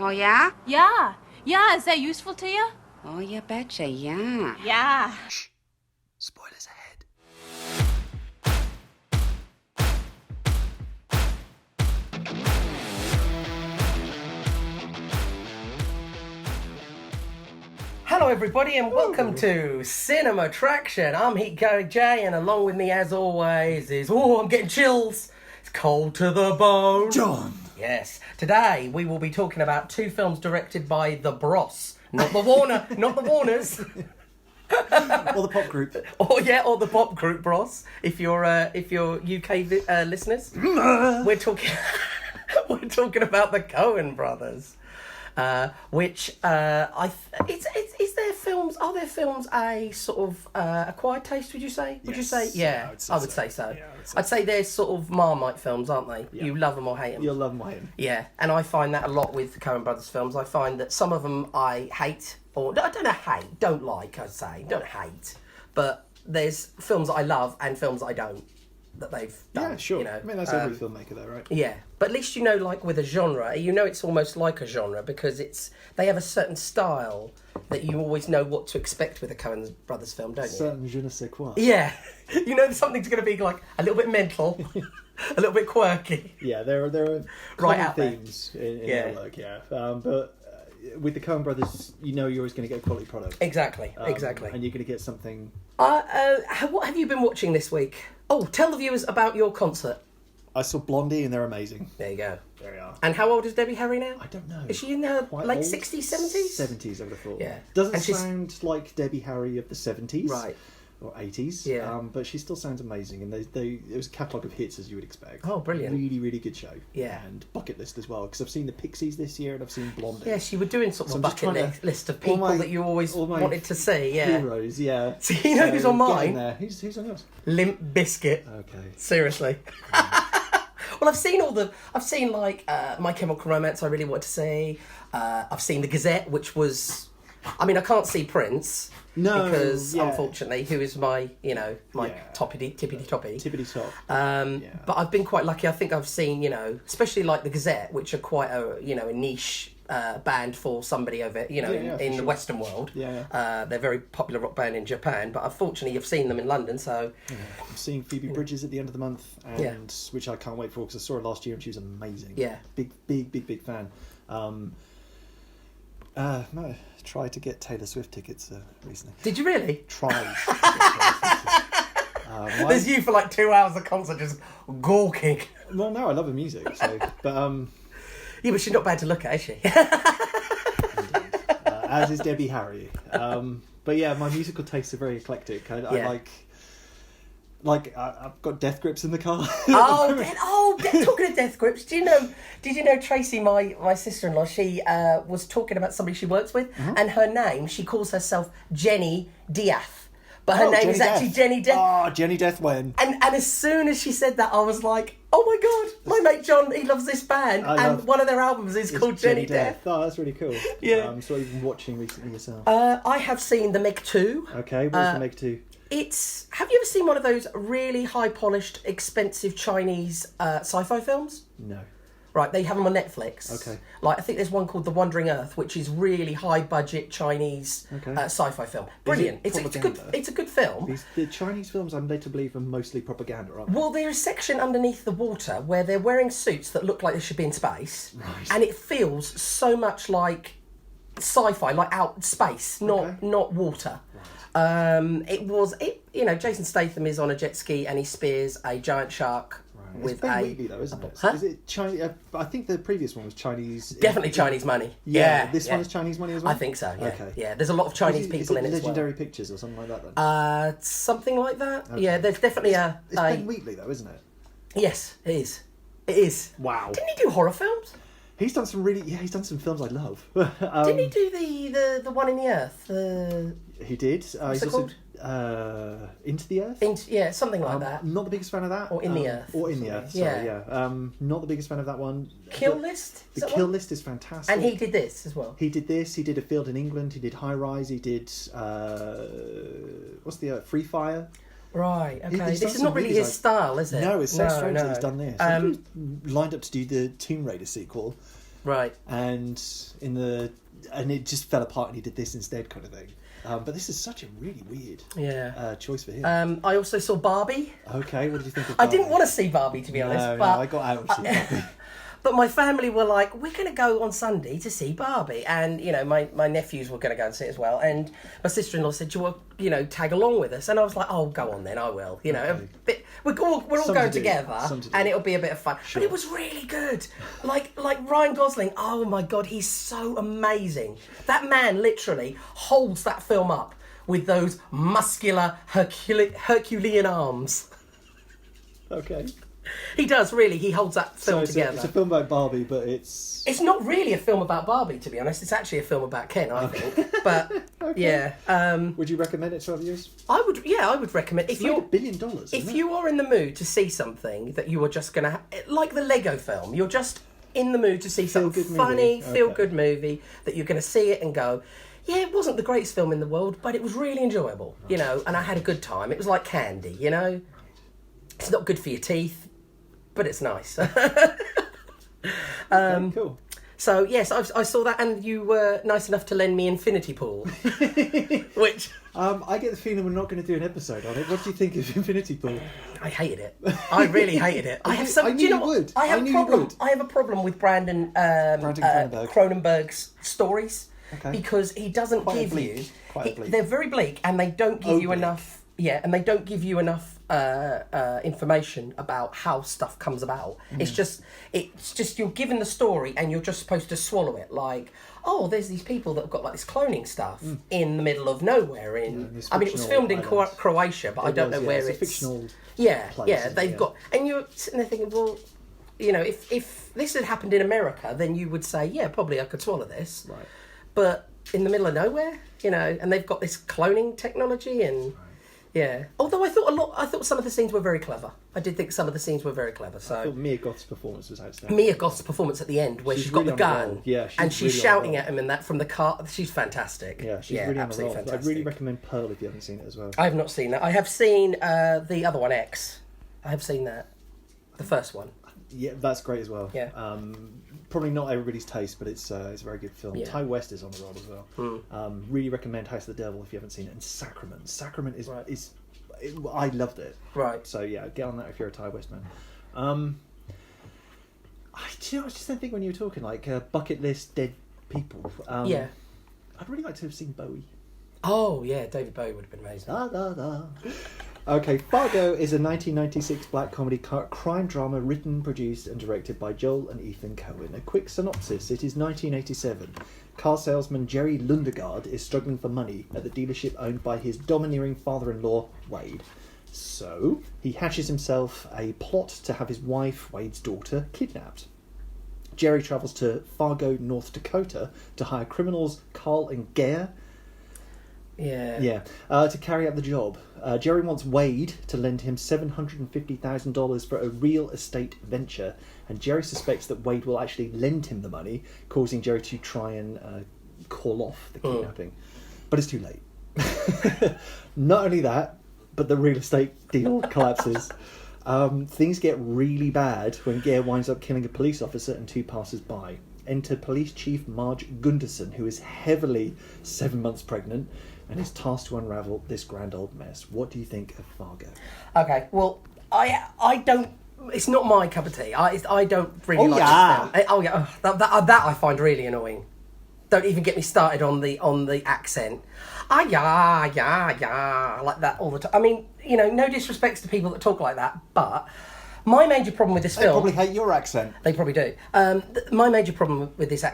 Oh, yeah? Yeah. Yeah, is that useful to you? Oh, you betcha, yeah. Yeah. Spoilers ahead. Hello everybody and welcome to Cinemattraction. I'm Heat Going Jay and along with me as always is, I'm getting chills, it's cold to the bone, John. Yes, today we will be talking about two films directed by the Bros, not the Warners. Or the pop group. Or the pop group Bros, if you're UK listeners. We're talking about the Coen brothers. Which is their films? Are their films a sort of acquired taste? Would you say? Would you say? Yeah, I would say so. Yeah, I'd say they're sort of Marmite films, aren't they? Yeah. You love them or hate them. You'll love them or hate them. Yeah, and I find that a lot with the Coen brothers films. I find that some of them I hate, or I don't know, don't like. I'd say don't hate, but there's films that I love and films that I don't. That they've done, Yeah, sure. You know, I mean, that's every filmmaker though, right? yeah, but at least like with a genre, it's almost like a genre because they have a certain style that you always know what to expect with a Coen brothers film, don't you? Certain je ne sais quoi. Yeah, something's going to be like a little bit mental, a little bit quirky. Yeah, there are Right common out there. themes in their work, yeah. But with the Coen brothers, you're always going to get a quality product. Exactly. And you're going to get something. What have you been watching this week? Oh, tell the viewers about your concert. I saw Blondie and they're amazing. There you go. There you are. And how old is Debbie Harry now? I don't know. Is she in her Quite late old? 60s, 70s? 70s, I would have thought. Yeah. Doesn't And she's- sound like Debbie Harry of the 70s. Right. Or 80s. Yeah. But she still sounds amazing. And it was a catalogue of hits, as you would expect. Oh, brilliant. Really, really good show. Yeah. And bucket list as well, because I've seen the Pixies this year and I've seen Blondie. Yes, you were doing sort of So a I'm just bucket trying to- list of all people my- that you always all my wanted to see, yeah. Heroes, yeah. So you know who's on get in mine? there. Who's on yours? Limp Bizkit. Okay. Seriously. Well, I've seen My Chemical Romance I really wanted to see. I've seen The Gazette, which was... I mean, I can't see Prince. No, because yeah. unfortunately, who is my Yeah. tippity toppy. Tippity top. But I've been quite lucky. I think I've seen, especially like the Gazette, which are quite a niche band for somebody over, in the sure. Western world. Yeah. They're a very popular rock band in Japan, but unfortunately, you've seen them in London. So I'm seeing Phoebe Bridgers at the end of the month, and which I can't wait for because I saw her last year and she was amazing. Yeah. Big fan. No, tried to get Taylor Swift tickets recently. did you really? Tried. to get Taylor Swift tickets. There's you for like 2 hours of concert just gawking. Well, no, I love her music, so but Yeah, but she's not bad to look at, is she? as is Debbie Harry. But yeah, my musical tastes are very eclectic. I I've got Death Grips in the car. Talking of Death Grips, did you know Tracy, my sister-in-law, she was talking about somebody she works with, and her name, she calls herself Jenny Diath. But her name is actually Jenny Death. Oh, Jenny Deathwen. And as soon as she said that, I was like, oh my God, my mate John, he loves this band. And one of their albums is called Jenny Death. Oh, that's really cool. Yeah. So you've been watching recently yourself. I have seen The Meg 2. Okay, what's the Meg 2? Have you ever seen one of those really high-polished, expensive Chinese sci-fi films? No. Right, they have them on Netflix. Okay. Like, I think there's one called The Wandering Earth, which is really high-budget Chinese sci-fi film. Brilliant. It's a good film. The Chinese films, I'm led to believe, are mostly propaganda, aren't they? Well, there's a section underneath the water where they're wearing suits that look like they should be in space. Right. And it feels so much like sci-fi, like out space, not water. Right. Jayson Statham is on a jet ski and he spears a giant shark. With it's Ben Wheatley, though, isn't it? Huh? Is it Chinese? I think the previous one was Chinese. Definitely Chinese money. This one is Chinese money as well? I think so, yeah. Okay. Yeah, there's a lot of Chinese people in it as well. Legendary Pictures or something like that, then? Something like that. Okay. Yeah, there's definitely It's Ben Wheatley, though, isn't it? Yes, it is. It is. Wow. Didn't he do horror films? He's done some he's done some films I love. Didn't he do the one in the Earth? He did. What's it called? Into the Earth? Something like that. Not the biggest fan of that. Or In the Earth. Or In the Earth, sorry, yeah. Not the biggest fan of that one. Kill List? The Kill List is fantastic. And he did this as well. He did this, he did A Field in England, he did High Rise, he did, what's the, Free Fire? Right, okay. He's This is not really his style, is it? No, it's so strange that he's done this. I think he was lined up to do the Tomb Raider sequel. Right. and it just fell apart, and he did this instead, kind of thing. But this is such a really weird choice for him. I also saw Barbie. Okay, what did you think of I Barbie? didn't want to see Barbie, to be honest. No, but I got out of seeing Barbie. But my family were like, we're going to go on Sunday to see Barbie. And, you know, my nephews were going to go and see it as well. And my sister-in-law said, do you want, you know, tag along with us? And I was like, oh, go on then, I will. You know, we're all going together and it'll be a bit of fun. Sure. But it was really good. Like Ryan Gosling, oh my God, he's so amazing. That man literally holds that film up with those muscular Herculean arms. Okay. He does, really. He holds that film together. It's a film about Barbie, but it's... It's not really a film about Barbie, to be honest. It's actually a film about Ken, I think. But, yeah. Would you recommend it to others? I would recommend... It's made $1 billion, If you are in the mood to see something that you are just going to... Like the Lego film, you're just in the mood to see something funny, feel-good movie, that you're going to see it and go... Yeah, it wasn't the greatest film in the world, but it was really enjoyable, you know, and I had a good time. It was like candy, you know? It's not good for your teeth, but it's nice. Cool. So, yes, I saw that, and you were nice enough to lend me Infinity Pool. Which... I get the feeling we're not going to do an episode on it. What do you think of Infinity Pool? I hated it. I really hated it. I have a problem with Brandon Cronenberg's stories. Okay. Because he doesn't give you... They're very bleak, and they don't give you enough... Yeah, and they don't give you enough information about how stuff comes about. It's just you're given the story, and you're just supposed to swallow it. Like, oh, there's these people that have got like this cloning stuff in the middle of nowhere. I mean, it was filmed in Croatia, but I don't know where it's... fictional. They've got... And you're sitting there thinking, well... You know, if this had happened in America, then you would say, yeah, probably I could swallow this. Right. But in the middle of nowhere, you know, and they've got this cloning technology and yeah. Although I thought some of the scenes were very clever. I did think some of the scenes were very clever. So I thought Mia Goth's performance was outstanding. Mia Goth's performance at the end, where she's got the gun, and she's shouting at him in that from the car. She's fantastic. Yeah, she's really absolutely fantastic. I'd really recommend Pearl if you haven't seen it as well. I have not seen that. I have seen the other one, X. I have seen that, the first one. Yeah, that's great as well. Yeah. Probably not everybody's taste, but it's a very good film. Yeah. Ty West is on the roll as well. Really recommend House of the Devil if you haven't seen it, and Sacrament. Sacrament is I loved it. Right. So yeah, get on that if you're a Ty West man. I just don't think when you were talking like bucket list dead people. Yeah. I'd really like to have seen Bowie. Oh yeah, David Bowie would have been amazing. Da, da, da. Okay, Fargo is a 1996 black comedy crime drama written, produced and directed by Joel and Ethan Coen. A quick synopsis. It is 1987. Car salesman Jerry Lundegaard is struggling for money at the dealership owned by his domineering father-in-law, Wade. So, he hatches himself a plot to have his wife, Wade's daughter, kidnapped. Jerry travels to Fargo, North Dakota to hire criminals Carl and Gare to carry out the job. Jerry wants Wade to lend him $750,000 for a real estate venture, and Jerry suspects that Wade will actually lend him the money, causing Jerry to try and call off the kidnapping. But it's too late. Not only that, but the real estate deal collapses. Things get really bad when Gare winds up killing a police officer and two passers-by. Enter Police Chief Marge Gunderson, who is heavily 7 months pregnant and is tasked to unravel this grand old mess. What do you think of Fargo? Okay, well, I don't... It's not my cup of tea. I don't really like this film. That I find really annoying. Don't even get me started on the accent. Like that all the time. I mean, you know, no disrespects to people that talk like that, but my major problem with this film... They probably hate your accent. They probably do. My major problem with this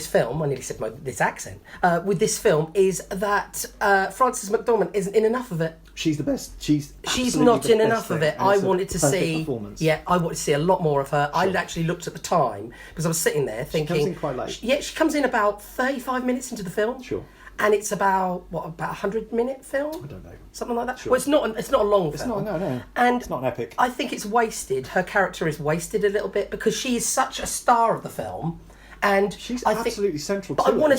film, I nearly said this accent, with this film is that Frances McDormand isn't in enough of it. She's the best. She's not in enough of it. I wanted to see... Yeah, I wanted to see a lot more of her. Sure. I actually looked at the time, because I was sitting there thinking... She comes in quite late. Yeah, she comes in about 35 minutes into the film. Sure. And it's about a 100-minute film? I don't know. Something like that? Sure. Well, it's not a long film. It's not, no. And it's not an epic. I think it's wasted. Her character is wasted a little bit because she is such a star of the film. And she's absolutely central to it. But I wanted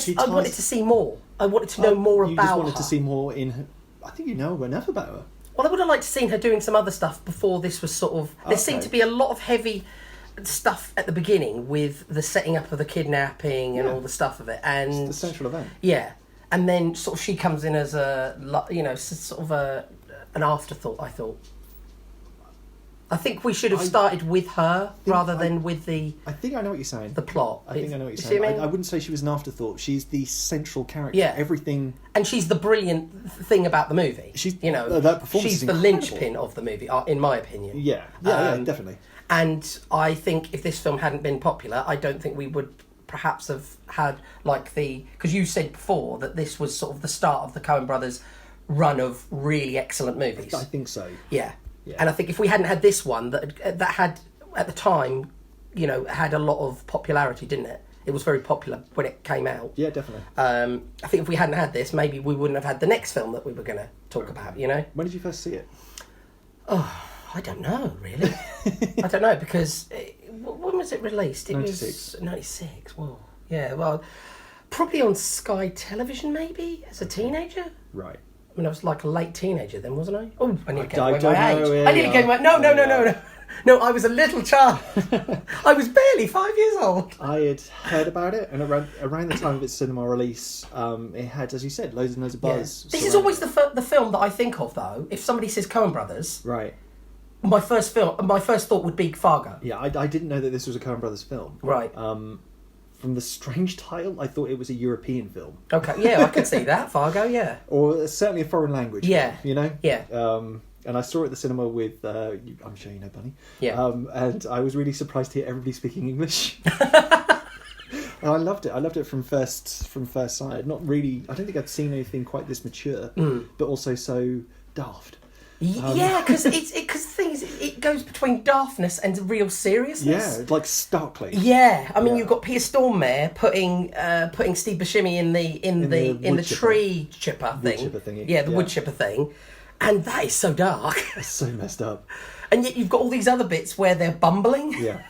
to see more. I wanted to know more about her. You just wanted to see more in her. I think you know enough about her. Well, I would have liked to seen her doing some other stuff before this was sort of... There seemed to be a lot of heavy stuff at the beginning with the setting up of the kidnapping and all the stuff of it, and It's the central event. yeah, and then sort of she comes in as sort of an afterthought. I think we should have started with her rather than with the. I think I know what you're saying. The plot. I think I know what you're see saying. what I mean? I wouldn't say she was an afterthought. She's the central character. Yeah. Everything. And she's the brilliant thing about the movie. That performance she's is the incredible. linchpin of the movie, in my opinion. Yeah, definitely. And I think if this film hadn't been popular, I don't think we would perhaps have had because you said before that this was sort of the start of the Coen brothers' run of really excellent movies. I think so. Yeah. And I think if we hadn't had this one that had at the time, had a lot of popularity, didn't it? It was very popular when it came out. Yeah, definitely. I think if we hadn't had this, maybe we wouldn't have had the next film that we were going to talk about. When did you first see it? Oh, I don't know, really. I don't know because when was it released? It 96. was 96. Well, yeah, well, probably on Sky Television, maybe as a teenager. Right. I mean, I was like a late teenager then, wasn't I? Oh, I need to I get don't my know, age. yeah, I need to get my... No. No, I was a little child. I was barely 5 years old. I had heard about it, and around the time of its cinema release, it had, as you said, loads and loads of buzz. This is always the film that I think of, though. If somebody says Coen Brothers, Right. my first thought would be Fargo. Yeah, I didn't know that this was a Coen Brothers film. Right. From the strange title, I thought it was a European film. Okay, yeah, I could see that. Fargo, yeah. Or certainly a foreign language Yeah. film, Yeah. And I saw it at the cinema with, I'm sure you know Bunny. Yeah. And I was really surprised to hear everybody speaking English. And I loved it. I loved it from first sight. Not really, I don't think I'd seen anything quite this mature, but also so daft. Yeah, because the thing is, it goes between daftness and real seriousness. Yeah, like starkly. Yeah, I mean, you've got Peter Stormare putting Steve Buscemi in the wood tree chipper thing. Wood chipper thingy. Yeah, the wood chipper thing, and that is so dark. It's so messed up. And yet you've got all these other bits where they're bumbling. Yeah.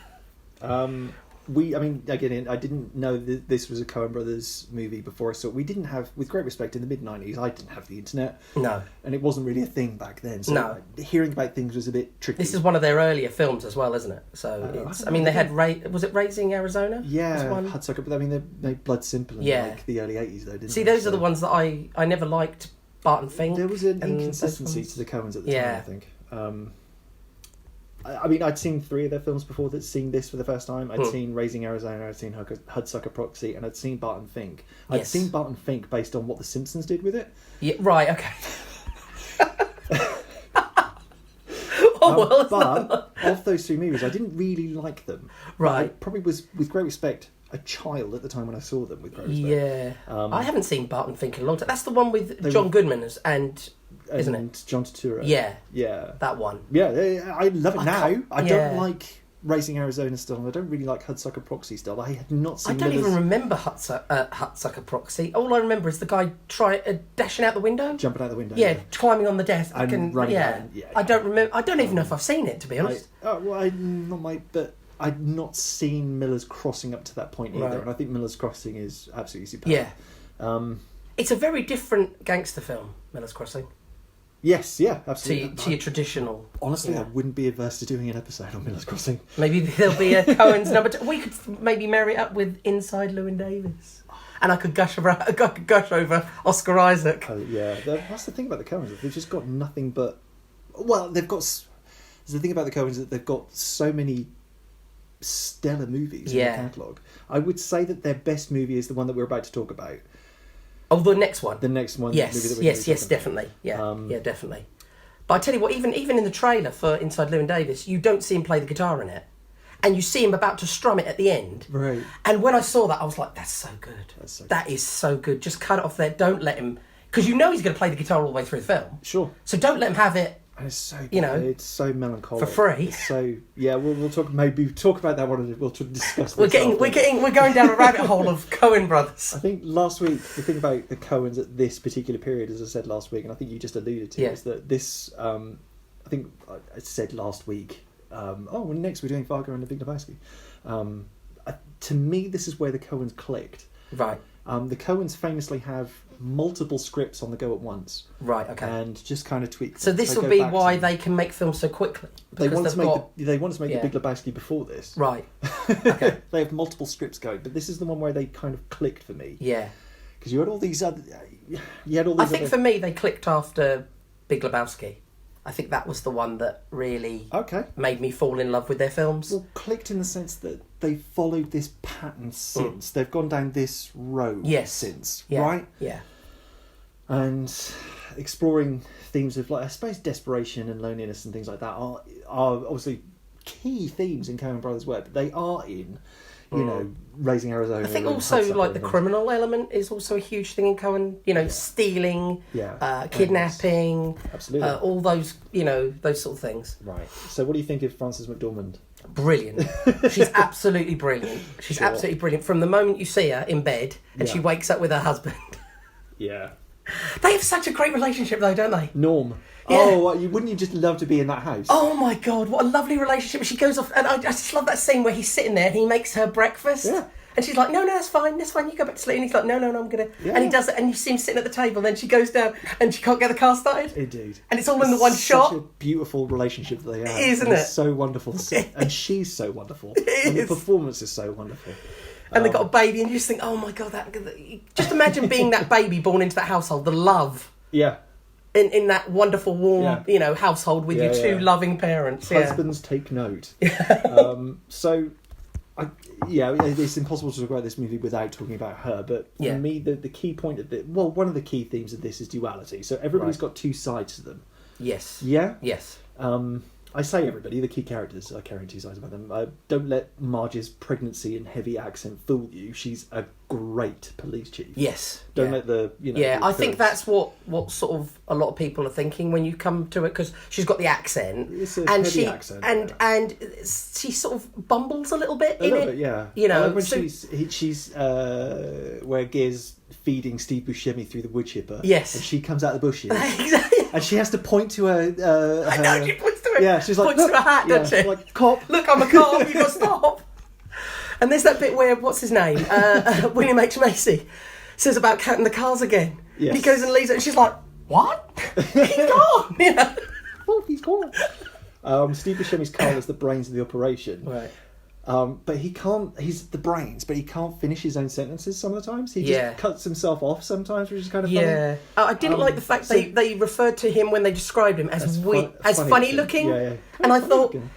Again, I didn't know that this was a Coen Brothers movie before I saw it. We didn't have, with great respect, in the mid-90s, I didn't have the internet. No. And it wasn't really a thing back then. So hearing about things was a bit tricky. This is one of their earlier films as well, isn't it? So, they had, was it Raising Arizona? Yeah, Hudsucker, but I mean, they made Blood Simple in like the early 80s, though, didn't they? See, those are the ones that I never liked, Barton Fink. There was an inconsistency to the Coens at the time, I think. I'd seen 3 of their films before that seen this for the first time. I'd seen Raising Arizona, I'd seen Hudsucker Proxy, and I'd seen Barton Fink. I'd seen Barton Fink based on what The Simpsons did with it. Yeah, right, okay. But of those 3 movies, I didn't really like them. Right. I probably was, with great respect, a child at the time when I saw them, with great respect. Yeah. I haven't seen Barton Fink in a long time. That's the one with John Goodman isn't it? John Turturro. Yeah. Yeah. That one. Yeah, I love it now. I yeah. don't like Raising Arizona still, and I don't really like Hudsucker Proxy still. I had not seen I don't even remember Hudsucker Proxy. All I remember is the guy dashing out the window. Jumping out the window. Yeah, climbing on the desk. And running out. I don't remember. I don't even know if I've seen it, to be honest. But I'd not seen Miller's Crossing up to that point either, Right. and I think Miller's Crossing is absolutely superb. Yeah. It's a very different gangster film, Miller's Crossing. Yes, yeah, absolutely. To your traditional. Honestly, I wouldn't be averse to doing an episode on Miller's Crossing. Maybe there'll be a Coen's number 2. We could maybe marry it up with Inside Llewyn Davis. And I could gush over Oscar Isaac. Oh, yeah. That's the thing about the Coens. They've just got nothing but... Well, they've got... The thing about the Coens is that they've got so many stellar movies in their catalogue. I would say that their best movie is the one that we're about to talk about. Oh, the next one. The next one. Yes, movie that we're yes, definitely. Yeah, definitely. But I tell you what, even in the trailer for Inside Llewyn Davis, you don't see him play the guitar in it, and you see him about to strum it at the end. Right. And when I saw that, I was like, "That's so good. That is so good. Just cut it off there. Don't let him, because you know he's going to play the guitar all the way through the film. Sure. So don't let him have it. And it's so good. You know, it's so melancholic for free. It's so we'll talk about that one. We'll discuss. We're going down a rabbit hole of Coen brothers. I think last week the thing about the Coens at this particular period, as I said last week, and I think you just alluded to, is that this. I think I said last week. Next we're doing Fargo and the Big Lebowski. To me, this is where the Coens clicked. Right. The Coens famously have multiple scripts on the go at once. Right, okay. And just kind of tweak them. So this They will go be back why to- they can make films so quickly. They Because wanted, to make yeah. the Big Lebowski before this. Right. Okay. They have multiple scripts going, but this is the one where they kind of clicked for me. Yeah. Because you had all these other... You had all these I think other... for me, they clicked after Big Lebowski. I think that was the one that really Okay. made me fall in love with their films. Well, clicked in the sense that they followed this pattern since. They've gone down this road Yes. since, Yeah. right? Yeah. And exploring themes of, like, I suppose, desperation and loneliness and things like that are obviously key themes in Coen Brothers' work, but they are in, you know, Raising Arizona. I think and also, Hudsucker like, and the things. criminal element is also a huge thing in Coen. You know, stealing, kidnapping, Absolutely. all those, you know, those sort of things. Right. So what do you think of Frances McDormand? Brilliant. She's absolutely brilliant. She's Sure. absolutely brilliant. From the moment you see her in bed and she Yeah. wakes up with her husband. Yeah. They have such a great relationship, though, don't they? Norm. Yeah. Oh, wouldn't you just love to be in that house? Oh my God, what a lovely relationship. She goes off, and I just love that scene where he's sitting there and he makes her breakfast. Yeah. And she's like, no, that's fine, you go back to sleep. And he's like, no, I'm going to... Yeah. And he does it, and you see him sitting at the table, and then she goes down, and she can't get the car started. Indeed. And it's all in the one shot. Such a beautiful relationship that they have. It is, isn't And it? It's so wonderful. And she's so wonderful. It And the is. performance is so wonderful. And they got a baby, and you just think, oh my God, just imagine being that baby born into that household, the love Yeah. in that wonderful, warm, Yeah. you know, household with your two loving parents. Yeah. Husbands take note. It's impossible to talk about this movie without talking about her. But for Yeah. me, the key point of one of the key themes of this is duality. So everybody's Right. got two sides to them. Yes. Yeah. Yes. I say everybody, the key characters are carrying two sides about them. Don't let Marge's pregnancy and heavy accent fool you. She's a great police chief. Yes. Don't yeah. let the, you know... Yeah, the I think appearance- that's what sort of a lot of people are thinking when you come to it, because she's got the accent, It's a and heavy she accent, and she sort of bumbles a little bit A in little it. bit, yeah. You know, I like when so- she's where Gear's feeding Steve Buscemi through the wood chipper. Yes. And she comes out of the bushes. Exactly. And she has to point to her... I know, she points to it. Yeah, she's like... points to her hat, doesn't she? Like, cop. Look, I'm a cop. You got to stop. And there's that bit where what's his name, William H Macy, says about counting the cars again. Yes. And he goes and leaves it, and she's like, "What? He's gone." You know? Oh, he's gone. Steve Buscemi's Carl is the brains of the operation. Right. But he can't... He's the brains, but he can't finish his own sentences some of the times. He Yeah. just cuts himself off sometimes, which is kind of funny. Yeah, I didn't like the fact so- they referred to him when they described him as As funny looking. Yeah, yeah. And I Funny thought, looking.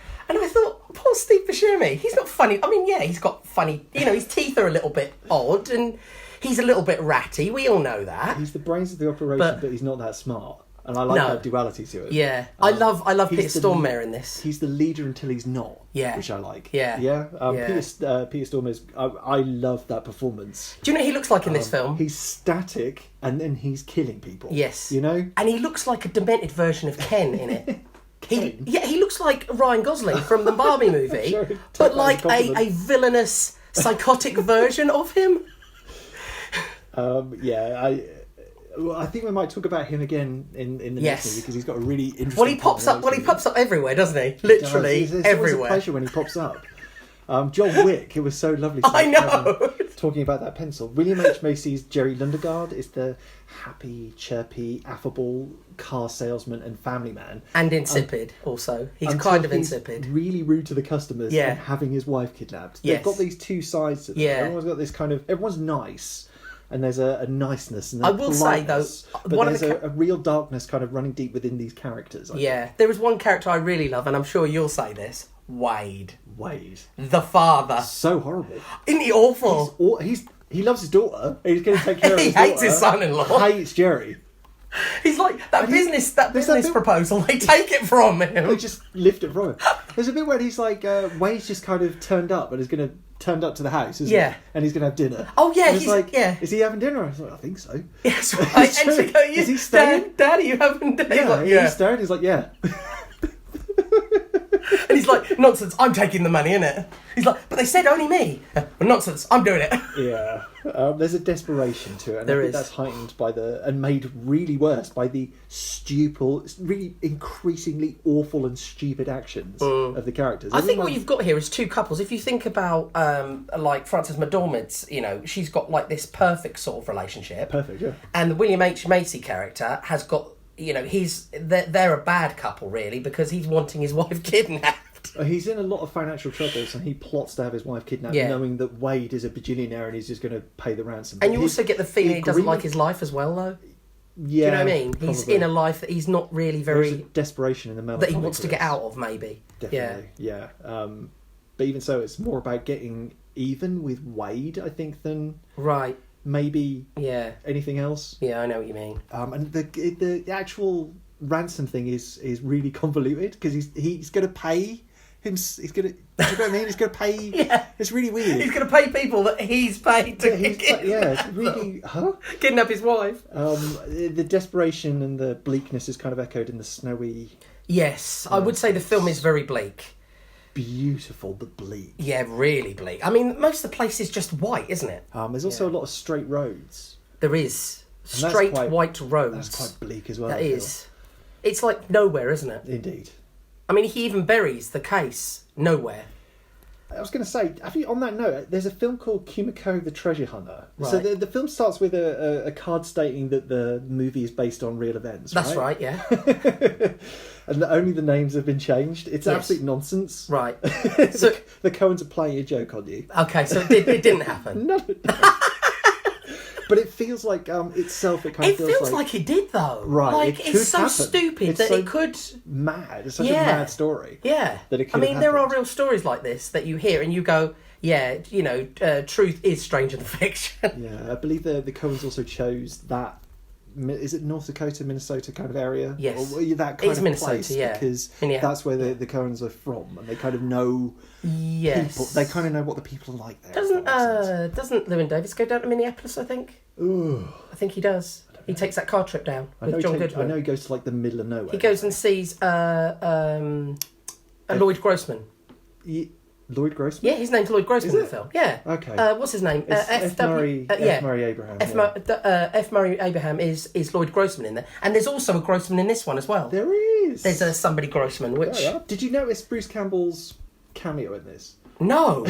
poor Steve Buscemi, he's not funny. I mean, yeah, he's got funny. You know, his teeth are a little bit odd, and he's a little bit ratty. We all know that. He's the brains of the operation, but he's not that smart. And I like No. that duality to it. Yeah, I love Peter he's the- Stormare in this. He's the leader until he's not. Yeah. Which I like. Yeah. Yeah. Yeah. Peter Stormare's... I love that performance. Do you know what he looks like in this film? He's static and then he's killing people. Yes. You know? And he looks like a demented version of Ken in it. Ken? He looks like Ryan Gosling from the Barbie movie, Sure, take but that like as a compliment. a villainous, psychotic version of him. I think we might talk about him again in the Yes. next movie because he's got a really interesting... Well, he pops up. Well, he pops up everywhere, doesn't he? Literally It's always a everywhere. pleasure when he pops up. John Wick, it was so lovely to I have know. him talking about that pencil. William H. Macy's Jerry Lundegaard is the happy, chirpy, affable car salesman and family man. And insipid, also. He's Until kind of he's insipid. really rude to the customers Yeah. and having his wife kidnapped. Yes. They've got these two sides to them. Yeah. Everyone's got this kind of... Everyone's nice. And there's a niceness and a I will say, though, politeness, but one of there's the a real darkness kind of running deep within these characters. I Yeah. There is one character I really love, and I'm sure you'll say this. Wade. think. Wade. The father. So horrible. Isn't he awful? He loves his daughter. He's going to take care of He his daughter. hates his son-in-law. Hates Jerry. He's like, that And he- business there's that bit- proposal, they take it from They him. just lift it from him. There's a bit where he's like, Wade's just kind of turned up and is going to turned up to the house, isn't Yeah. he? And he's going to have dinner. Oh, yeah, And it's he's- like, yeah. is he having dinner? I was like, I think so. Yes, right. And It's she true. goes, Is he staying? Dad, are you having dinner? He's Yeah, like, he's staring. He's like, yeah. And He's like, nonsense, I'm taking the money, innit? He's like, but they said only me. Nonsense, I'm doing it. Yeah. There's a desperation to it, and There I think is. that's heightened by and made really worse by the stupid, really increasingly awful and stupid actions of the characters. I think what you've got here is two couples. If you think about, like, Frances McDormand's, you know, she's got, like, this perfect sort of relationship. Perfect, yeah. And the William H. Macy character has got, you know, they're a bad couple, really, because he's wanting his wife kidnapped. He's in a lot of financial troubles, and he plots to have his wife kidnapped, Yeah. knowing that Wade is a bajillionaire and he's just going to pay the ransom. And But you his- also get the feeling the he doesn't like agreement- his life as well, though. Yeah, Do you know what I mean? He's probably. in a life that he's not really There's a very... desperation in the that he melodramatic wants to get bits. out of, maybe. Definitely, yeah. But even so, it's more about getting even with Wade, I think, than Right. maybe Yeah. anything else. Yeah, I know what you mean. And the actual ransom thing is really convoluted because he's going to pay him. He's going to. You know what I mean? He's going to pay. Yeah. It's really weird. He's going to pay people that he's paid to It's really. Huh? kidnap his wife. The desperation and the bleakness is kind of echoed in the snowy, Yes, I would say the film is very bleak. beautiful but bleak. Yeah, really bleak. I mean, most of the place is just white, isn't it? There's also a lot of straight roads. There is. And that's Straight quite- white roads. That's quite bleak as well. That I feel. is. It's like nowhere, isn't it? Indeed. I mean, he even buries the case nowhere. I was going to say, on that note, there's a film called Kumiko the Treasure Hunter. So Right. the film starts with a card stating that the movie is based on real events. That's right, yeah. And that only the names have been changed. It's Yes. absolute nonsense. Right. So, The Coens are playing a joke on you. okay, so it didn't happen. No. But it feels like itself. It kind It of feels, feels like it did, though. Right, Like, it it's could so happen. stupid It's that so it could... mad. It's such Yeah. a mad story. Yeah. That it I could mean, have there are happened. real stories like this that you hear and you go, yeah, you know, truth is stranger than fiction. Yeah, I believe the Coens also chose that. Is it North Dakota, Minnesota kind of area? Yes. Or that kind It's of Minnesota, place, yeah. because Minneapolis. that's where the Coens are from, and they kind of know Yes. people. They kind of know what the people are like there. if Doesn't that makes sense. doesn't Llewyn Davis go down to Minneapolis, I think? Ooh. I think he does. He takes that car trip down I with know, John I Goodwin. know he goes to like the middle of nowhere. He goes and sees Lloyd Grossman. Lloyd Grossman? Yeah, his name's Lloyd Grossman Is in the it? film. Yeah. Okay. What's his name? It's F. Murray, yeah. F. Murray Abraham. yeah. F. Murray Abraham is Lloyd Grossman in there. And there's also a Grossman in this one as well. There is. There's a somebody Grossman, which... There we are. Did you notice Bruce Campbell's cameo in this? No,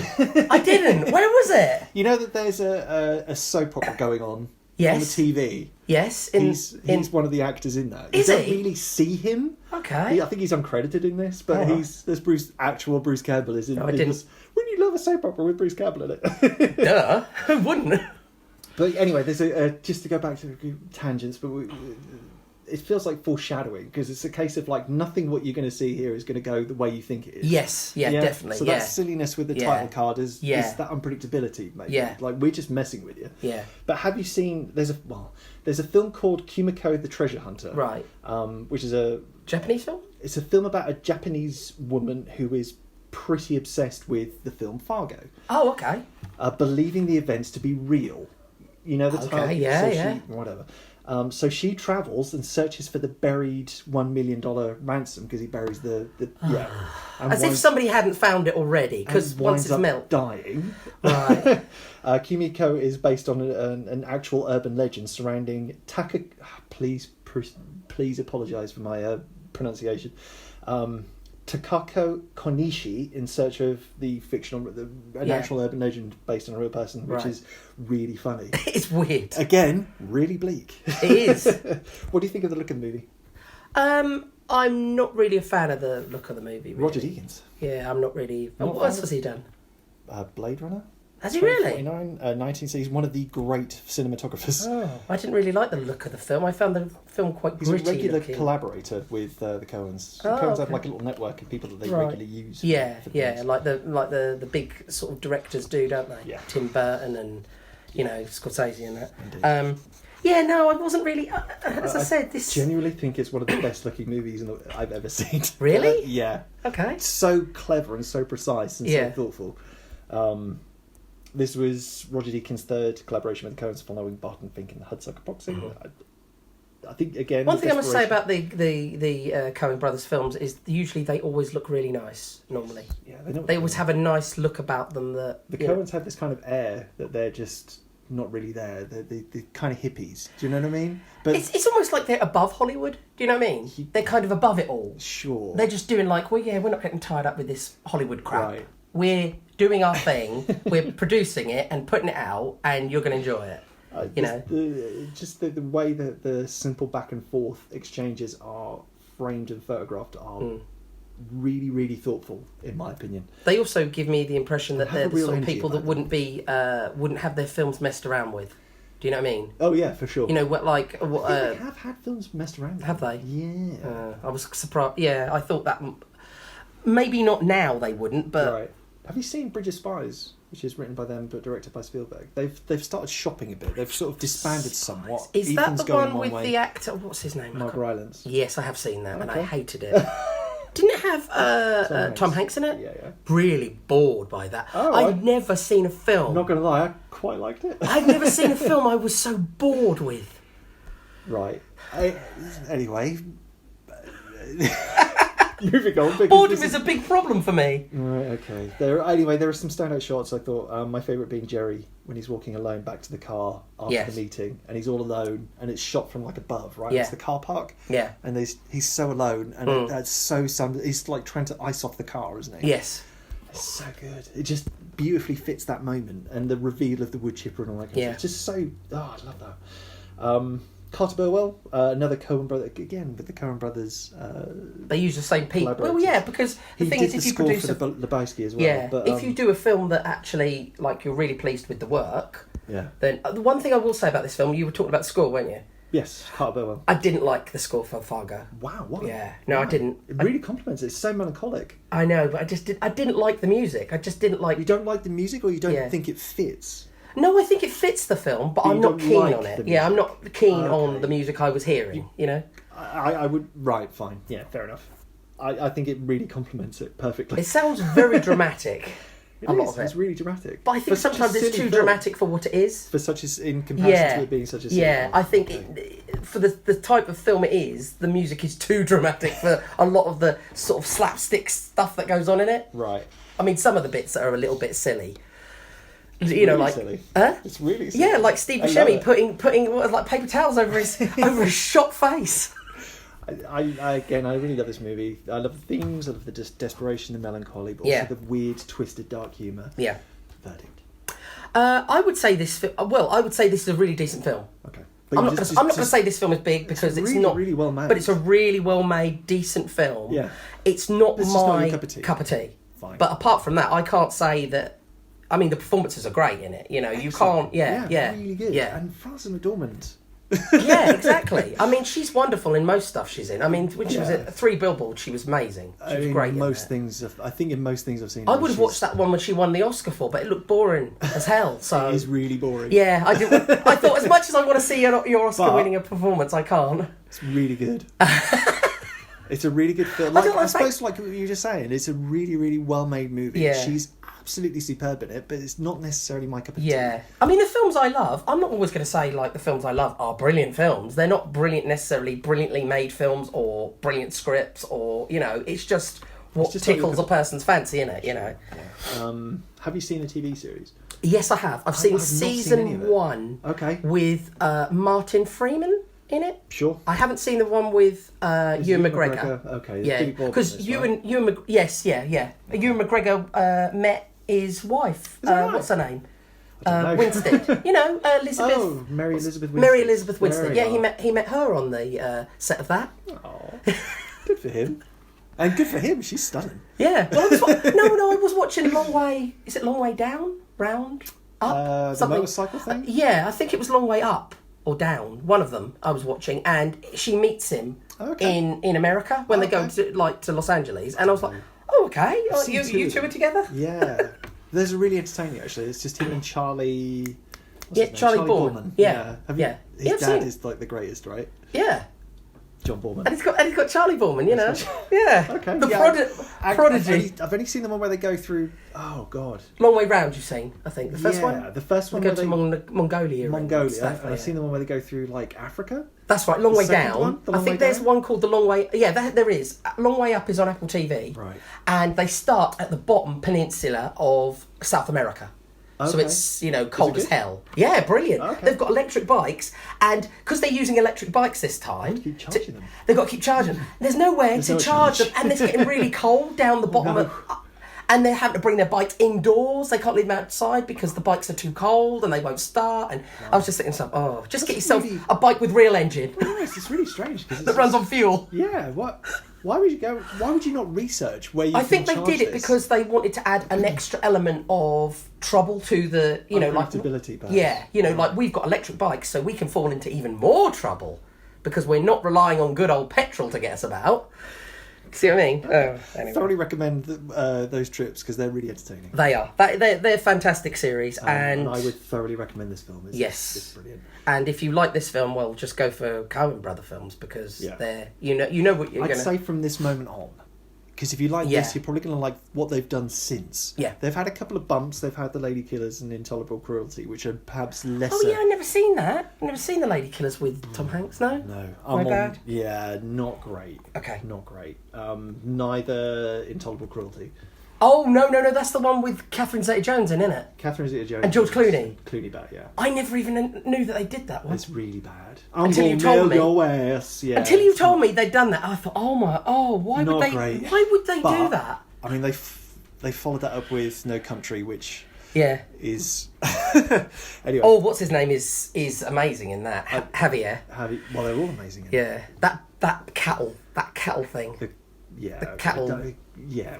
I didn't. Where was it? You know that there's a soap opera going on Yes. on the TV. Yes. He's one of the actors in that. Is you don't he? really see him. Okay. I think he's uncredited in this, but Oh. there's actual Bruce Campbell is in. Oh, I in didn't- this. Wouldn't you love a soap opera with Bruce Campbell in it? Duh. Who wouldn't? But anyway, there's just to go back to tangents, but it feels like foreshadowing because it's a case of like nothing what you're going to see here is going to go the way you think it is. Yes. Yeah, definitely. So yeah. that silliness with the Yeah. title card is Yeah. that unpredictability, maybe. Yeah. Like we're just messing with you. Yeah. But have you seen? There's a film called Kumiko the Treasure Hunter, Right. Which is a Japanese film? it's a film about a Japanese woman who is pretty obsessed with the film Fargo, Oh, okay. believing the events to be real. You know the Okay, title. yeah, so yeah. Whatever. So she travels and searches for the buried $1 million ransom because he buries the yeah. And As if somebody hadn't found it already, because and once winds it's up melt. dying. Right. Kumiko is based on an actual urban legend surrounding Please apologise for my pronunciation. Takako Konishi in search of the fictional, an Yeah. actual urban legend based on a real person, which Right. is really funny. It's weird. Again, really bleak. It is. What do you think of the look of the movie? I'm not really a fan of the look of the movie. Really. Roger Deakins, Yeah, I'm not really. Not What else fan? has he done? Blade Runner. Has he really? 2049, 1960s. He's one of the great cinematographers. Oh, I didn't really like the look of the film. I found the film quite He's a gritty regular looking. collaborator with the Coens. The Oh, Coens have okay. like a little network of people that they Right. regularly use. Yeah, for yeah, things. like the big sort of directors do, don't they? Yeah. Tim Burton and Scorsese and that. Indeed. Yeah, no, I wasn't really. As I said, this. Genuinely think it's one of the best looking movies I've ever seen. Really? Yeah. Okay. It's so clever and so precise and Yeah. so thoughtful. This was Roger Deakins' third collaboration with the Coens following Barton Fink and the Hudsucker Boxing. I think again. One thing I must say about the Coen brothers films is usually they always look really nice. Normally, yeah, they always have a nice look about them. That the Coens have this kind of air that they're just not really there. They're kind of hippies. Do you know what I mean? But it's almost like they're above Hollywood. Do you know what I mean? They're kind of above it all. Sure. They're just doing like, well, yeah, we're not getting tied up with this Hollywood crap. Right. We're doing our thing. We're producing it and putting it out, and you're going to enjoy it. You know, the way that the simple back and forth exchanges are framed and photographed are really, really thoughtful, in my opinion. They also give me the impression that they're the sort of people that them. wouldn't have their films messed around with. Do you know what I mean? Oh yeah, for sure. You know what, like they have had films messed around with. Have they? Yeah. I was surprised. Yeah, I thought that maybe not now they wouldn't, but right. Have you seen Bridge of Spies, which is written by them but directed by Spielberg? They've started shopping a bit. They've sort of disbanded somewhat. Is Ethan's that the going one with way. the actor? What's his name? Mark Rylance. Yes, I have seen that, and I Okay. hated it. Didn't it have Tom Hanks in it? Yeah. Really bored by that. Oh, I've never seen a film. I'm not going to lie, I quite liked it. I've never seen a film I was so bored with. Right. Anyway. Moving on. Boredom is a big problem for me. Right, okay. There are some standout shots. I thought my favourite being Jerry when he's walking alone back to the car after the meeting, and he's all alone, and it's shot from like above, right? Yeah. It's the car park. Yeah. And he's so alone, and that's so he's like trying to ice off the car, isn't he? Yes. It's so good. It just beautifully fits that moment, and the reveal of the wood chipper and all that kind of stuff. It's just so. Oh, I love that. Carter Burwell, another Coen brother, again with the Coen brothers. They use the same people. Well, yeah, because the thing is, if you produce for the Lebowski as well. yeah, but, if you do a film that actually like you're really pleased with the work, yeah. then the one thing I will say about this film, you were talking about the score, weren't you? Yes, Carter Burwell. I didn't like the score for Fargo. Wow, what? Yeah, no, I didn't. It really compliments it. It's so melancholic. I know, but I didn't like the music. I just didn't like. You don't like the music, or you don't think it fits? No, I think it fits the film, but I'm not keen like on it. the Yeah, I'm music. not keen on the music I was hearing. You know. I would. Right, fine. Yeah, fair enough. I think it really complements it perfectly. It sounds very dramatic. A lot of it. It's really dramatic. But I think sometimes it's too dramatic for what it is. For such as in comparison to it being such a silly film. I think for the type of film it is, the music is too dramatic for a lot of the sort of slapstick stuff that goes on in it. Right. I mean, some of the bits are a little bit silly. It's you know, really like silly. Huh? It's really silly. Yeah, like Steve I love Buscemi it. putting what, like paper towels over his over his shocked face. I really love this movie. I love the themes, I love the desperation, the melancholy, but also the weird, twisted, dark humour. Yeah. Verdict. I would say this. I would say this is a really decent film. Okay. I'm not going to say this film is big because it's really, not really well made. But it's a really well made, decent film. Yeah. It's not It's just not my your cup of tea. Fine. But apart from that, I can't say that. I mean, the performances are great in it. You know, Excellent. you can't. Yeah, really good. Yeah, And Frances McDormand. yeah, exactly. I mean, she's wonderful in most stuff she's in. I mean, when she was at 3 Billboards, she was amazing. She was great. Most things. I think in most things I've seen. I would have watched that one when she won the Oscar for, but it looked boring as hell. So It is really boring. yeah, I did. I thought as much as I want to see your Oscar-winning performance, I can't. It's really good. It's a really good film. I suppose, like what you were just saying, it's a really, really well-made movie. Yeah. She's absolutely superb in it, but it's not necessarily my cup of tea. Yeah. I mean, the films I love, I'm not always going to say, like, the films I love are brilliant films. They're not necessarily brilliantly made films or brilliant scripts or, you know, it's just what tickles a person's fancy, innit, you know. Yeah. Have you seen the TV series? Yes, I have. I've seen not seen any season of it. 1 Okay. with Martin Freeman in it. Sure. I haven't seen the one with Ewan McGregor. Okay. Yeah, Billy Bob in because this, Ewan McGregor met his wife. right? What's her name? I don't know. Winstead. You know, Elizabeth. Oh, Mary Elizabeth Winstead. Mary Elizabeth Winstead. There Yeah, we are. he met her on the set of that. Oh, good for him. And good for him. She's stunning. Yeah. Well, I was watching Long Way. Is it Long Way Down? Round? Up? The motorcycle thing. Yeah, I think it was Long Way Up or Down. One of them I was watching, and she meets him in America when they go to Los Angeles, and I was like, oh, okay, you two are together. Yeah. There's a really entertaining actually. It's just him and Charlie. Charlie Boorman. Yeah. His I've dad seen it. is like the greatest, right? Yeah. John Boorman. And he's got Charlie Boorman, you know. Yeah. Okay. The yeah. prodigy. I've only seen the one where they go through. Oh God. Long Way Round. You've seen, I think, the first one. Yeah, the first one. They go to Mongolia. Mongolia, and stuff, and I've seen the one where they go through like Africa. That's right. Long Way second Down. one? The I Long think Way there's Down? one called The Long Way. Yeah, there is. Long Way Up is on Apple TV. Right. And they start at the bottom peninsula of South America. So Okay. it's, cold as good? hell. Yeah, brilliant. Okay. They've got electric bikes, and because they're using electric bikes this time, Keep charging them. they've got to keep charging. There's nowhere to no charge them, charge. and it's getting really cold down the bottom No. of... And they're having to bring their bikes indoors. They can't leave them outside because the bikes are too cold and they won't start. And I was just thinking, just get yourself really- a bike with real engine Yes, it's really strange because that runs on fuel. Yeah. What? Why would you go? Why would you not research where you? I think they can did charge it this? because they wanted to add an extra element of trouble to the, Unpredictability, perhaps. Yeah, like we've got electric bikes, so we can fall into even more trouble because we're not relying on good old petrol to get us about. See what I mean? Oh, anyway. Thoroughly recommend those trips because they're really entertaining. They are. They're fantastic series, and I would thoroughly recommend this film. It's brilliant. And if you like this film, well, just go for Coen brother films because Yeah. they're you know what you're I'd gonna say from this moment on, because if you like Yeah. this, you're probably going to like what they've done since. Yeah. They've had a couple of bumps. They've had The Lady Killers and Intolerable Cruelty, which are perhaps lesser. Oh yeah, I've never seen that. I've never seen The Lady Killers with Tom Hanks. No. No, My bad. Yeah, not great. Okay. Not great. Neither Intolerable Cruelty. Oh no, that's the one with Catherine Zeta-Jones in it. Catherine Zeta-Jones And George Clooney. Clooney back, yeah. I never even knew that they did that one. It's really bad. Until you told me. Your ass. Yeah, Until you it's told me they'd done that, I thought, why Not would they? great. Why would they But, do that? I mean, they followed that up with No Country, which Yeah. is anyway. Oh, what's his name is amazing in that. Javier. Well, they're all amazing. Yeah. That cattle thing. The cattle-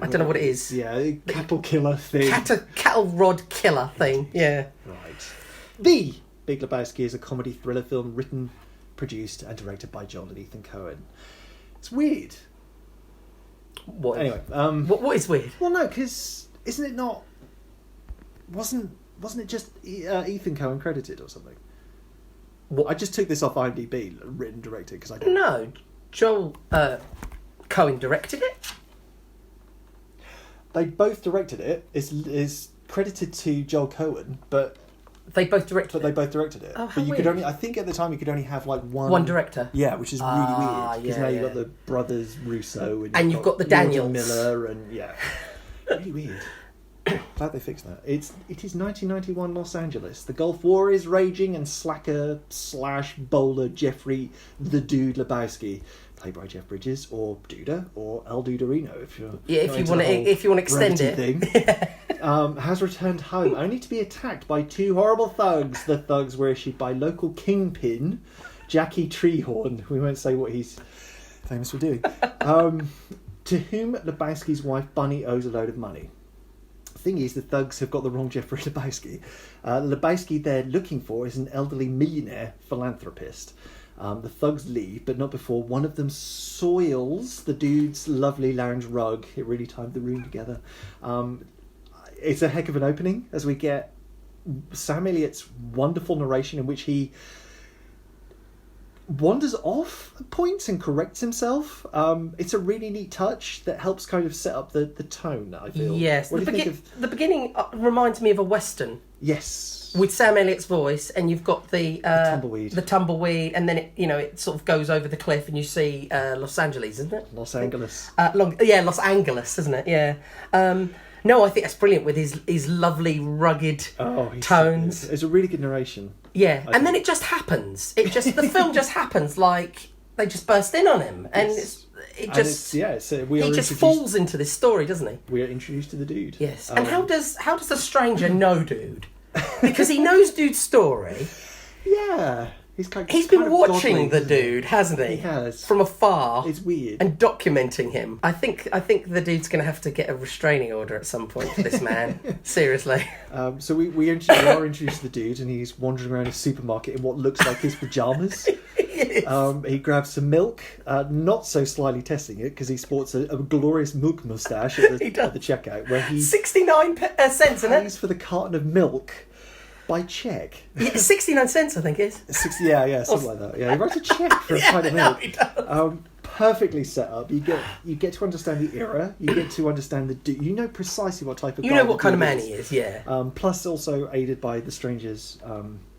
I don't know what it is. Yeah, cattle killer thing. Cattle rod killer thing. Yeah. Right. The Big Lebowski is a comedy thriller film written, produced, and directed by John and Ethan Coen. It's weird. What? Anyway, What is weird? well, no, because isn't it not? Wasn't it just Ethan Coen credited or something? What? I just took this off IMDb, written, directed, because I don't. No, Joel Coen directed it. They both directed it. It's credited to Joel Coen, but They both directed they it. both directed it. Oh, how but you weird. could only. I think at the time you could only have like One director. Yeah, which is really weird because yeah, now you've yeah. got the brothers Russo And you've got the Lord and Daniels. Miller, and yeah, really weird. Glad they fixed that. It is 1991 Los Angeles. The Gulf War is raging, and slacker / bowler Jeffrey the Dude Lebowski, played by Jeff Bridges or Duda or El Duderino, if you're If you want to extend brevity it. thing, has returned home only to be attacked by two horrible thugs. The thugs were issued by local kingpin Jackie Treehorn. We won't say what he's famous for doing. To whom Lebowski's wife Bunny owes a load of money. Thing is, the thugs have got the wrong Jeffrey Lebowski. Lebowski they're looking for is an elderly millionaire philanthropist. The thugs leave, but not before one of them soils the dude's lovely lounge rug. It really timed the room together. It's a heck of an opening as we get Sam Elliott's wonderful narration in which he wanders off at points and corrects himself. It's a really neat touch that helps kind of set up the tone, I feel. Yes, What do you think of... the beginning reminds me of a western Yes. with Sam Elliott's voice, and you've got the tumbleweed. the tumbleweed, and then it sort of goes over the cliff, and you see Los Angeles, isn't it? Los Angeles. Los Angeles, isn't it? Yeah. No, I think that's brilliant with his lovely rugged tones. It's a really good narration. Yeah, and then it just happens. The film just happens, like they just burst in on him, and Yes. he We just introduced- falls into this story, doesn't he? We are introduced to the dude. Yes. And how does the stranger know Dude? Because he knows Dude's story. Yeah. He's Been watching the Dude, hasn't he? He has. From afar. It's weird. And documenting him. I think the dude's going to have to get a restraining order at some point for this man. Seriously. So we are introduced to the dude, and he's wandering around a supermarket in what looks like his pajamas. He grabs some milk, not so slyly testing it because he sports a glorious milk moustache at the checkout, where he 69 cents, isn't it? pays for the carton of milk by check. Yeah, 69 cents, I think it is. 60, yeah, something like that. Yeah, he writes a check for a pint of milk. He does. Perfectly set up. You get to understand the era. You get to understand the dude. You know precisely what type of. You know what kind of man he is. Yeah. Plus, also aided by the stranger's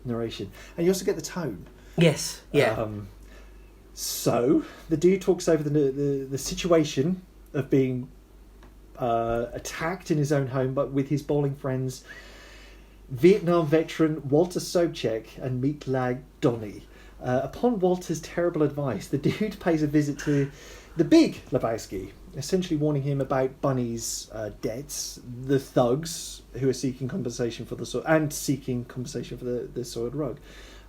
narration, and you also get the tone. Yes. Yeah. So the dude talks over the situation of being attacked in his own home, but with his bowling friends, Vietnam veteran Walter Sobchak and meat lag Donnie. Upon Walter's terrible advice, the dude pays a visit to the Big Lebowski, essentially warning him about Bunny's debts, the thugs who are seeking compensation for the soiled rug.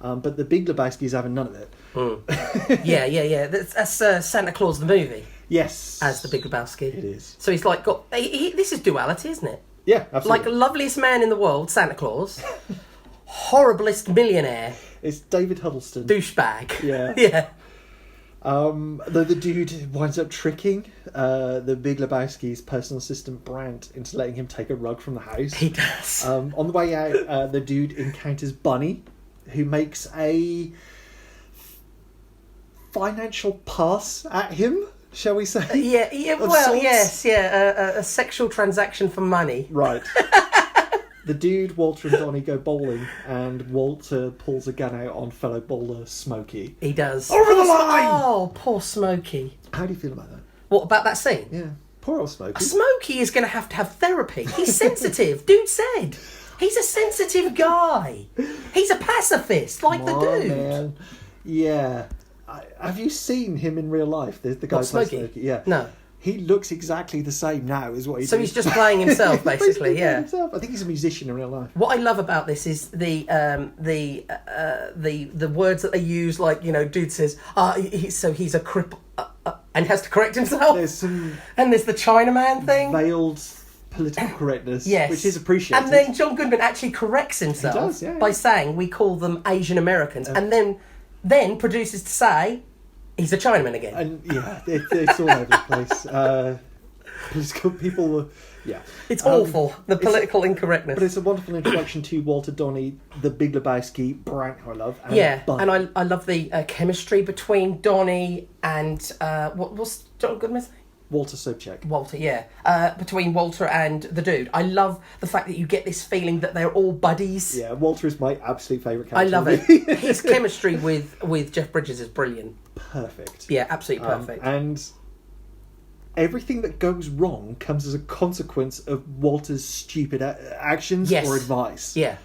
But the Big Lebowski is having none of it. Yeah. That's Santa Claus the movie. Yes, as the Big Lebowski. It is. So he's like got. This is duality, isn't it? Yeah, absolutely. Like the loveliest man in the world, Santa Claus. Horriblest millionaire. It's David Huddleston. Douchebag. Yeah. Yeah. The dude winds up tricking the Big Lebowski's personal assistant Brandt into letting him take a rug from the house. He does. On the way out, the dude encounters Bunny, who makes a financial pass at him, shall we say? Yeah. Well, sorts. Yes, yeah. A sexual transaction for money. Right. The dude, Walter and Donnie go bowling, and Walter pulls a gun out on fellow bowler Smokey. He does. Over the line! Oh, poor Smokey. How do you feel about that? What, about that scene? Yeah. Poor old Smokey. Smokey is going to have therapy. He's sensitive. Dude said. He's a sensitive guy. He's a pacifist, like the dude. Man. Yeah. Have you seen him in real life? The guy Smokey? Yeah. No. He looks exactly the same now as what he did. So he's just playing himself, basically. Yeah. Himself. I think he's a musician in real life. What I love about this is the words that they use. Like, you know, dude says, so he's a cripple, and has to correct himself. There's some and there's the Chinaman thing. Veiled political correctness, yes, which is appreciated. And then John Goodman actually corrects himself by saying we call them Asian Americans, and then produces to say. He's a Chinaman again. And yeah, it's all over the place. Political people, yeah. It's awful, the political incorrectness. But it's a wonderful introduction to Walter Donnie, the Big Lebowski, Brandt, who I love. And Bunny. And I love the chemistry between Donnie and, what's John Goodman's name? Walter Sobchak. Walter, yeah. Between Walter and the dude. I love the fact that you get this feeling that they're all buddies. Yeah, Walter is my absolute favourite character. I love it. His chemistry with Jeff Bridges is brilliant. Perfect. Yeah, absolutely perfect. And everything that goes wrong comes as a consequence of Walter's stupid actions or advice. Yeah.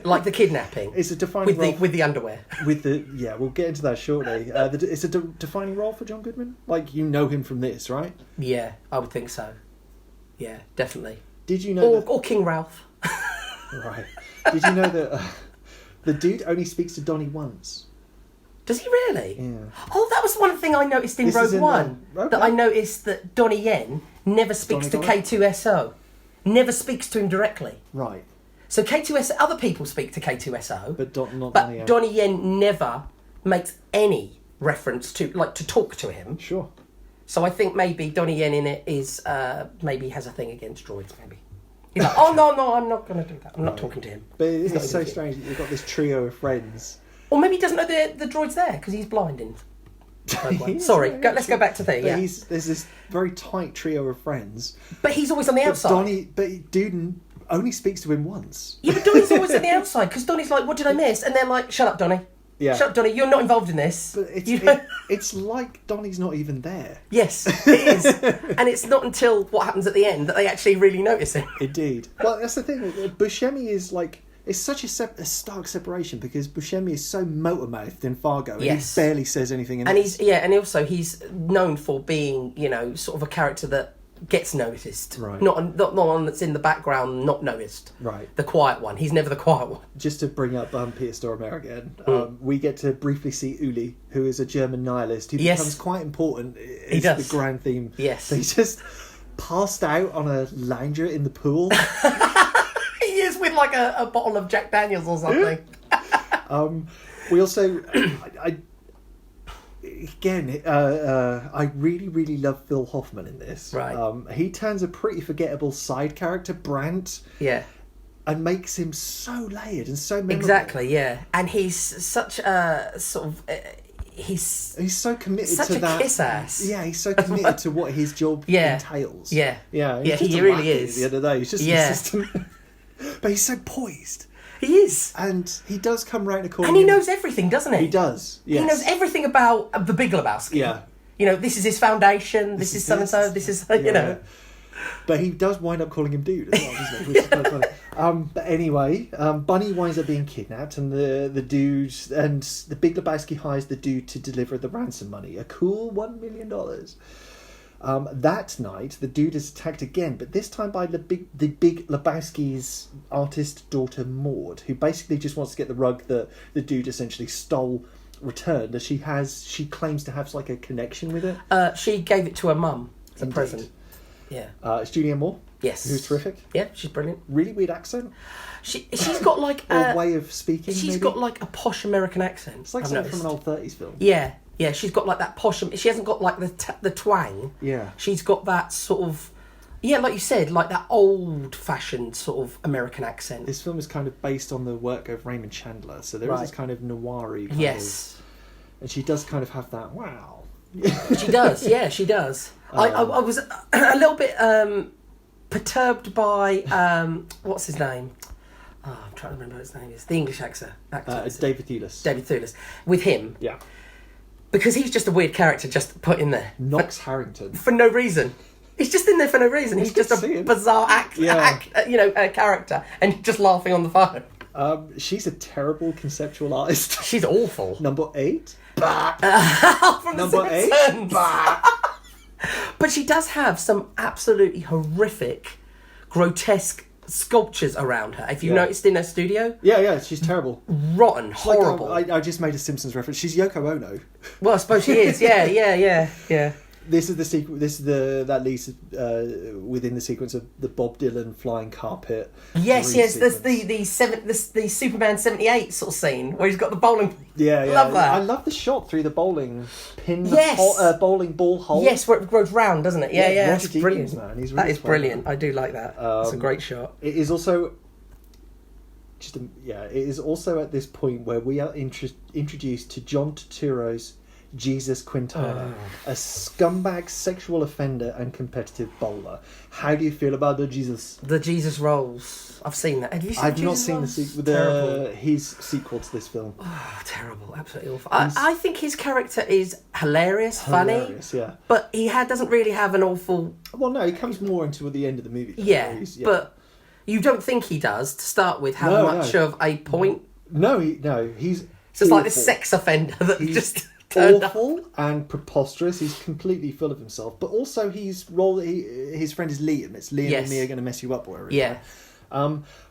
Like the kidnapping. It's a defining role. With the underwear. We'll get into that shortly. It's a defining role for John Goodman. Like, you know him from this, right? Yeah, I would think so. Yeah, definitely. Did you know or King Ralph. Right. Did you know that the dude only speaks to Donnie once? Does he really? Yeah. Oh, that was one thing I noticed in Rogue One. That I noticed that Donnie Yen never speaks to K2SO. Never speaks to him directly. Right. So K2SO, other people speak to K2SO. But not Donnie Yen. Donnie Yen never makes any reference to talk to him. Sure. So I think maybe Donnie Yen in it is, maybe has a thing against droids, maybe. He's like, oh, no, I'm not going to do that. I'm not talking to him. But it's so strange that you've got this trio of friends. Or maybe he doesn't know the droid's there because he's blind in. Sorry, let's go back to there. Yeah, there's this very tight trio of friends. But he's always on the outside. Dude only speaks to him once. Yeah, but Donnie's always on the outside because Donnie's like, "What did I miss?" And they're like, "Shut up, Donnie. Yeah. Shut up, Donnie. You're not involved in this." But it's like Donnie's not even there. Yes, it is, and it's not until what happens at the end that they actually really notice him. Indeed. Well, that's the thing. Buscemi is like. It's such a stark separation because Buscemi is so motor-mouthed in Fargo and he barely says anything in it. And he's known for being, you know, sort of a character that gets noticed. Right. Not one that's in the background, not noticed. Right. The quiet one. He's never the quiet one. Just to bring up Peter Stormare again, we get to briefly see Uli, who is a German nihilist who becomes quite important. He does. The grand theme. Yes. So he just passed out on a lounger in the pool. He is with like a bottle of Jack Daniels or something. We also, I really, really love Phil Hoffman in this. Right. He turns a pretty forgettable side character, Brandt. Yeah. and makes him so layered and so memorable. Exactly, yeah. And he's such a sort of... he's so committed such to a that. kiss ass. Yeah, he's so committed to what his job entails. Yeah. Yeah, Yeah, just he a really lackey is. At the end of the day, he's just an assistant. But he's so poised. He is. And he does come round to call And he knows everything, doesn't he? He does, yes. He knows everything about the Big Lebowski. Yeah. You know, this is his foundation, this is so-and-so, this is, you know... But he does wind up calling him dude as well, doesn't he? Which is quite funny. But anyway, Bunny winds up being kidnapped, and the dude and the Big Lebowski hires the dude to deliver the ransom money, a cool $1 million. That night, the dude is attacked again, but this time by the Big Lebowski's artist daughter Maud, who basically just wants to get the rug that the dude essentially stole returned. As she claims to have like a connection with it. She gave it to her mum as a Indeed. present. Yeah. It's Julianne Moore. Yes. Who's terrific. Yeah, she's brilliant. Really weird accent. She's got like or a way of speaking. She's got like a posh American accent. It's like something from an old 30s film. Yeah, yeah. She's got like that posh. She hasn't got like the twang. Yeah. She's got that sort of, yeah, like you said, like that old-fashioned sort of American accent. This film is kind of based on the work of Raymond Chandler, so there is this kind of noir-y kind yes. and she does kind of have that wow. She does, yeah, she does. I was a little bit perturbed by what's his name? Oh, I'm trying to remember what his name is. The English actor. David Thewlis. David Thewlis. With him. Yeah. Because he's just a weird character just put in there. Knox Harrington. For no reason. He's just in there for no reason. He's just a bizarre character, and just laughing on the phone. She's a terrible conceptual artist. She's awful. Number 8. From Number 8. But she does have some absolutely horrific, grotesque sculptures around her. Have you noticed in her studio? Yeah, she's terrible. Rotten, horrible. Like, I just made a Simpsons reference. She's Yoko Ono. Well, I suppose she is. Yeah. This is the sequence. This is that leads within the sequence of the Bob Dylan flying carpet. Yes. There's the Superman 78 sort of scene where he's got the bowling. Yeah. Love that. I love the shot through the bowling pin. Yes. Bowling ball hole. Yes, where it goes round, doesn't it? Yeah. Roger That's brilliant. Deakins, man. He's really that is fun. brilliant. I do like that. It's a great shot. It is also. It is also at this point where we are introduced to John Turturro's Jesus Quintana, a scumbag sexual offender and competitive bowler. How do you feel about the Jesus? The Jesus rolls. I've seen that. Have you seen I've not Jesus seen rolls? his sequel to this film. Oh, terrible. Absolutely awful. I think his character is hilarious, funny. Yeah. But he doesn't really have an awful... Well, no, he comes more into the end of the movie. Yeah, but you don't think he does, to start with, have much of a point. No, he's... So it's like this sex offender that he's just... awful and preposterous. He's completely full of himself, but also his friend is Liam. It's Liam and me are going to mess you up, whatever. Yeah.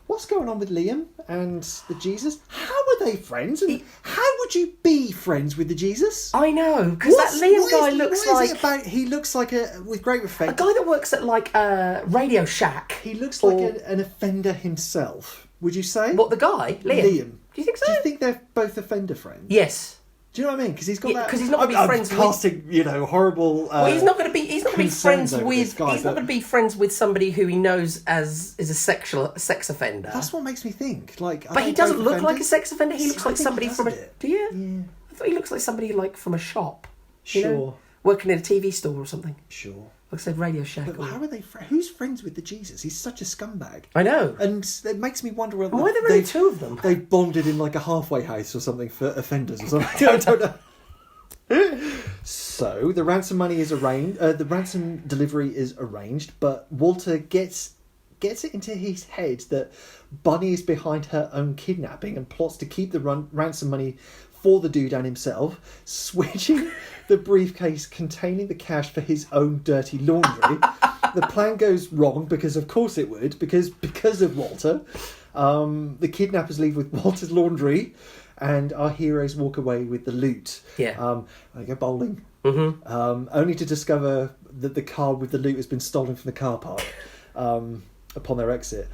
What's going on with Liam and the Jesus? How are they friends? And how would you be friends with the Jesus? I know, because that Liam guy looks like... He looks like with great respect, a guy that works at like Radio Shack. He looks like an offender himself. Would you say? What, the guy? Liam? Do you think so? Do you think they're both offender friends? Yes. Do you know what I mean? Because he's got that. Because he's not going to be friends with horrible. Well, he's not going to be. He's not going to be friends with. He's not going to be friends with somebody who he knows is a sex offender. That's what makes me think. But he doesn't look like a sex offender. He looks like somebody from a. Do you? Yeah. I thought he looks like somebody like from a shop. Sure. Working in a TV store or something. Sure. Like I said, Radio Shack. But how are they? Who's friends with the Jesus? He's such a scumbag. I know. And it makes me wonder whether. Why are there only two of them? They've bonded in like a halfway house or something for offenders or something. I don't know. So the ransom money is arranged. The ransom delivery is arranged, but Walter gets it into his head that Bunny is behind her own kidnapping and plots to keep the ransom money for the dude and himself, switching the briefcase containing the cash for his own dirty laundry. The plan goes wrong because, of course, it would because of Walter. The kidnappers leave with Walter's laundry. And our heroes walk away with the loot. Yeah. They go bowling. Mm-hmm. Only to discover that the car with the loot has been stolen from the car park upon their exit.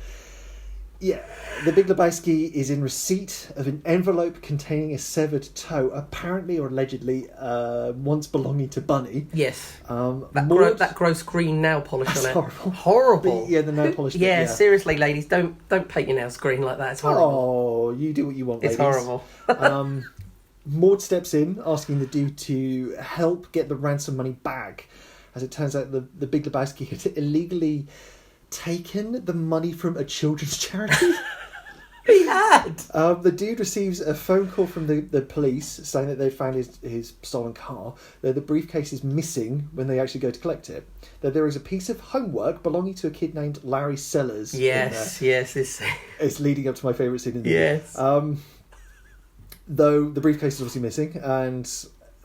Yeah, the Big Lebowski is in receipt of an envelope containing a severed toe, apparently or allegedly once belonging to Bunny. Yes. Maud- That gross green nail polish on it. Horrible. Horrible. Yeah, the nail polish. Yeah, seriously, ladies, don't paint your nails green like that. It's horrible. Oh, you do what you want, It's ladies. horrible. Maud steps in, asking the dude to help get the ransom money back. As it turns out, the Big Lebowski had illegally taken the money from a children's charity. He had. The dude receives a phone call from the police saying that they found his stolen car. That the briefcase is missing when they actually go to collect it. That there is a piece of homework belonging to a kid named Larry Sellers. Yes. It's leading up to my favourite scene in the Yes. Though the briefcase is obviously missing, and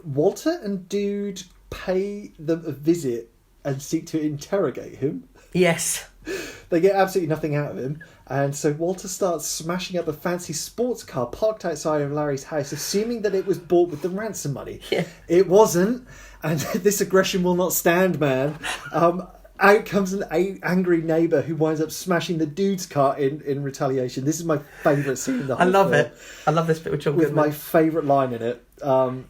Walter and dude pay them a visit and seek to interrogate him. Yes. They get absolutely nothing out of him, and so Walter starts smashing up a fancy sports car parked outside of Larry's house, assuming that it was bought with the ransom money. Yeah. It wasn't, and this aggression will not stand, man. Out comes an angry neighbour who winds up smashing the dude's car in retaliation. This is my favourite scene in the whole I love film, it. I love this bit with John with Goodman. my favourite line in it.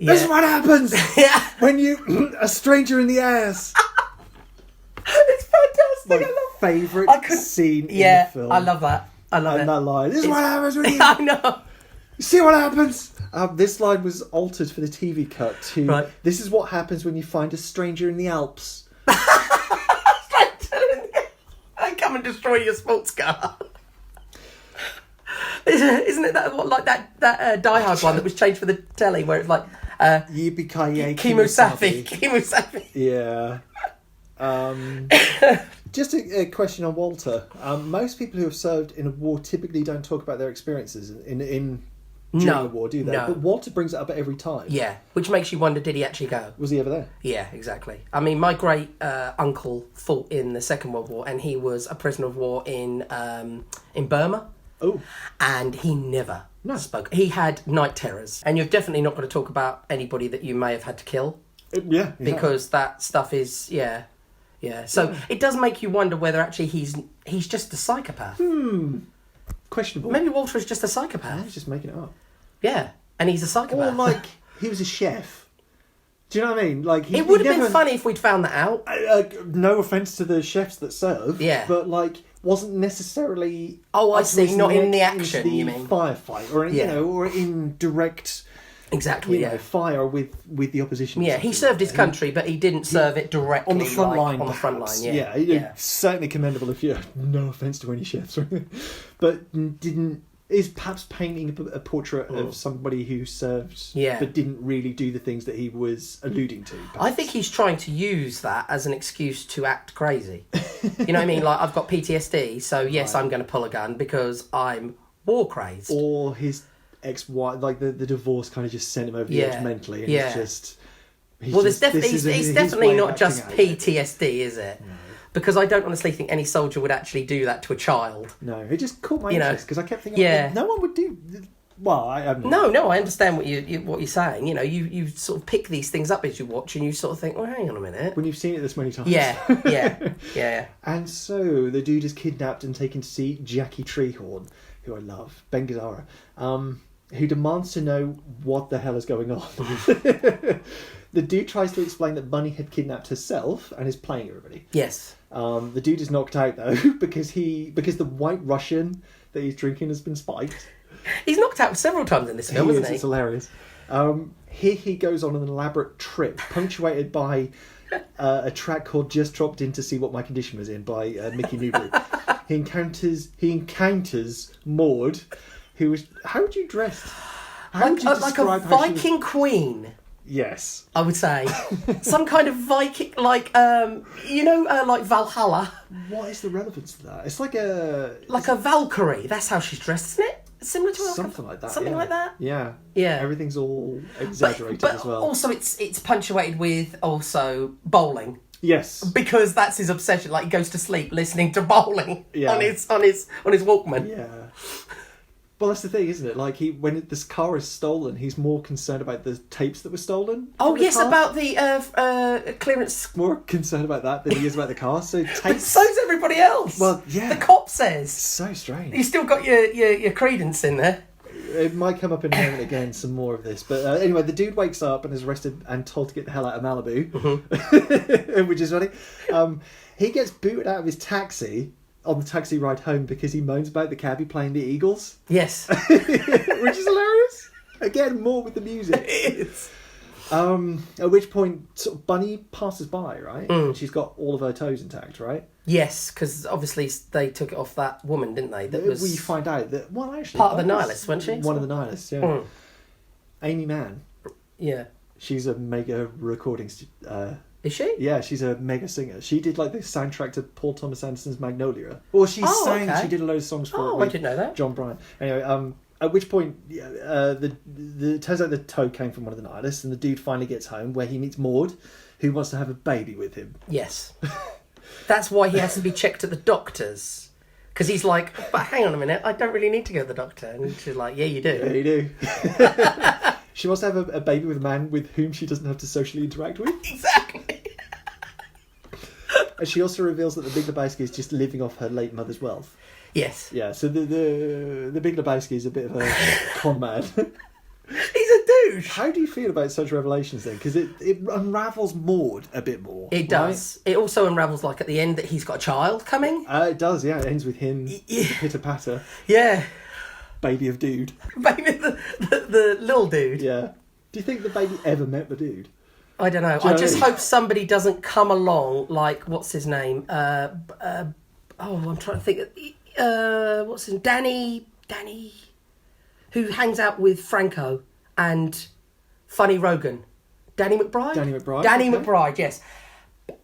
This is what happens Yeah. when you a stranger in the ass. It's fantastic. My I love favourite scene in the film. I love that. I love And it. that line. This is what happens when you I know. see what happens. This line was altered for the TV cut to. Right. This is what happens when you find a stranger in the Alps. I come and destroy your sports car. Isn't it that what, like that Die Hard one that was changed for the telly where it's like Yippee-ki-yay, Kimusafi. Yeah. Just a question on Walter. Most people who have served in a war typically don't talk about their experiences during the war, do they? No. But Walter brings it up at every time. Yeah, which makes you wonder, did he actually go? Was he ever there? Yeah, exactly. I mean, my great uncle fought in the Second World War, and he was a prisoner of war in Burma. Oh. And he never spoke. He had night terrors, and you're definitely not going to talk about anybody that you may have had to kill. Yeah. Because that stuff is So it does make you wonder whether actually he's just a psychopath. Questionable. Maybe Walter is just a I psychopath. was just making it up. Yeah, and he's a psychopath. Or like he was a chef. Do you know what I mean? Like it would have been funny if we'd found that out. No offense to the chefs that serve. Yeah. But like wasn't necessarily. Oh, I see. Not in the action, into the you mean? firefight or or in direct. Exactly. Fire with the opposition. Yeah, he served his country, but he didn't serve it directly on the front line. On the front line, yeah. It's certainly commendable if you. No offense to any chefs, but is perhaps painting a portrait of somebody who served, but didn't really do the things that he was alluding to. Perhaps. I think he's trying to use that as an excuse to act crazy. You know what I mean? Like, I've got PTSD, so yes, I'm going to pull a gun because I'm war crazed. Or his ex-wife, like the divorce kind of just sent him over the edge mentally, and it's just. It's definitely not just PTSD, is it? No. Because I don't honestly think any soldier would actually do that to a child. No, it just caught my interest because I kept thinking, no one would do. Well, I No, I understand what you're saying. You know, you sort of pick these things up as you watch, and you sort of think, well, hang on a minute. When you've seen it this many times. Yeah. And so the dude is kidnapped and taken to see Jackie Treehorn, who I love, Ben Gazzara, who demands to know what the hell is going on. The dude tries to explain that Bunny had kidnapped herself and is playing everybody. Yes. The dude is knocked out though because the White Russian that he's drinking has been spiked. He's knocked out several times in this film, isn't he? It's hilarious. Here he goes on an elaborate trip, punctuated by a track called "Just Dropped In to See What My Condition Was In" by Mickey Newbury. He encounters Maud, who was. How would you dress? How would you describe a Viking queen? Yes, I would say some kind of Viking, like like Valhalla. What is the relevance to that? It's like a Valkyrie. That's how she's dressed, isn't it? Similar to something like that. Something like that. Yeah. Yeah. Everything's all exaggerated but as well. Also, it's punctuated with also bowling. Yes. Because that's his obsession. Like, he goes to sleep listening to bowling on his Walkman. Yeah. Well, that's the thing, isn't it? Like, when this car is stolen, he's more concerned about the tapes that were stolen. Oh, from the yes, car. about the clearance. More concerned about that than he is about the car. So But tapes. so's everybody else. Well, yeah. The cop says. So strange. You still got your credence in there. It might come up in a moment again, some more of this. But anyway, the dude wakes up and is arrested and told to get the hell out of Malibu, which is funny. He gets booted out of his taxi on the taxi ride home because he moans about the cabbie playing the Eagles. Yes. Which is hilarious. Again, more with the music. It is. At which point, sort of Bunny passes by, right? And she's got all of her toes intact, right? Yes, because obviously they took it off that woman, didn't they? That was We find out that, well, actually... part of the nihilists, wasn't she? One of the nihilists, yeah. Amy Mann. Yeah. She's a mega recording... Is she? Yeah, she's a mega singer. She did like the soundtrack to Paul Thomas Anderson's Magnolia. Well, she sang. Okay. She did a load of songs for. Oh, I didn't know that. John Bryan. Anyway, at which point, the turns out the toe came from one of the nihilists, and the dude finally gets home where he meets Maud, who wants to have a baby with him. Yes. That's why he has to be checked at the doctor's. Because he's like, but hang on a minute, I don't really need to go to the doctor. And she's like, yeah, you do. Yeah, you do. She wants to have a baby with a man with whom she doesn't have to socially interact with. Exactly. And she also reveals that the Big Lebowski is just living off her late mother's wealth. Yes. Yeah, so the Big Lebowski is a bit of a con man. He's a douche. How do you feel about such revelations then? Because it unravels Maud a bit more. It does. Right? It also unravels, like, at the end that he's got a child coming. It does, yeah. It ends with him, pitter-patter. Yeah. Baby of dude. Baby, the little dude. Yeah. Do you think the baby ever met the dude? I don't know. I just hope somebody doesn't come along, like, what's his name? I'm trying to think. What's his name? Danny, who hangs out with Franco and Funny Rogan. Danny McBride? Danny McBride. Danny okay. McBride, yes.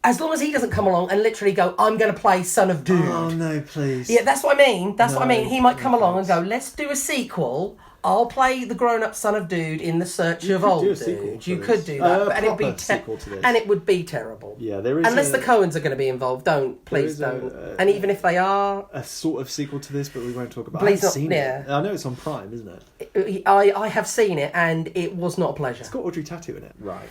As long as he doesn't come along and literally go, I'm going to play Son of Dude. Oh, no, please. Yeah, that's what I mean. That's what I mean. He might come along and thanks. go, let's do a sequel. I'll play the grown-up Son of Dude in the search of old dude. You could do that, and it'd be sequel to this. And it would be terrible. Yeah, there is. Unless the Coens are going to be involved, please don't. And even if they are, a sort of sequel to this, but we won't talk about. Please I've not. seen Yeah. it. I know it's on Prime, isn't it? I have seen it, and it was not a pleasure. It's got Audrey Tattoo in it. Right.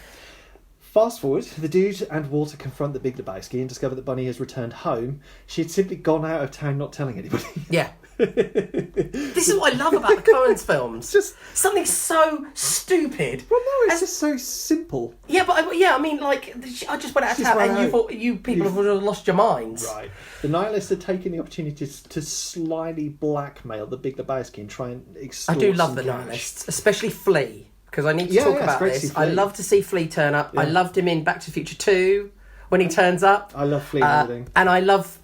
Fast forward, the dude and Walter confront the Big Lebowski and discover that Bunny has returned home. She had simply gone out of town, not telling anybody. Yeah. This is what I love about the Coens films. Just something so stupid. Well, no, it's just so simple. Yeah, but I mean, like, I just went out of town, and you thought you people have lost your minds. Right. The nihilists had taken the opportunity to slyly blackmail the Big Lebowski and try and extort. I do love some the cash. nihilists, especially Flea, because I need to talk about this. I love to see Flea turn up. Yeah. I loved him in Back to the Future 2 when he turns up. I love Flea and everything. And I love,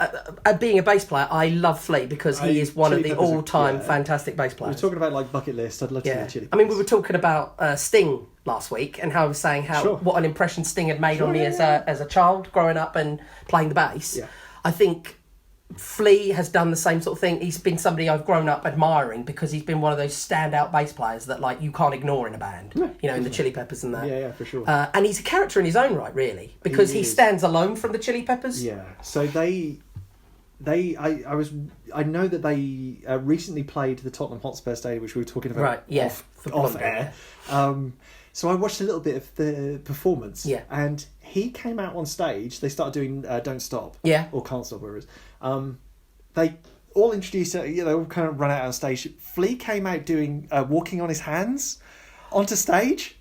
being a bass player, I love Flea because he is one of the Peppers are- all-time fantastic bass players. We're talking about like bucket list. I'd love to see the Chili I mean, we Peppers. were talking about Sting last week and how I was saying what an impression Sting had made on me as a child growing up and playing the bass. Yeah. I think Flea has done the same sort of thing. He's been somebody I've grown up admiring because he's been one of those standout bass players that like you can't ignore in a band. Yeah, in the Chili Peppers and that. Yeah, for sure. And he's a character in his own right, really, because he is. stands alone from the Chili Peppers. Yeah. So I know that they recently played the Tottenham Hotspur Stadium, which we were talking about Right, yeah, off air. So I watched a little bit of the performance. Yeah. And he came out on stage. They started doing Don't Stop. Yeah. Or Can't Stop, whatever it is. They all introduced, they all kind of run out on stage. Flea came out doing walking on his hands onto stage.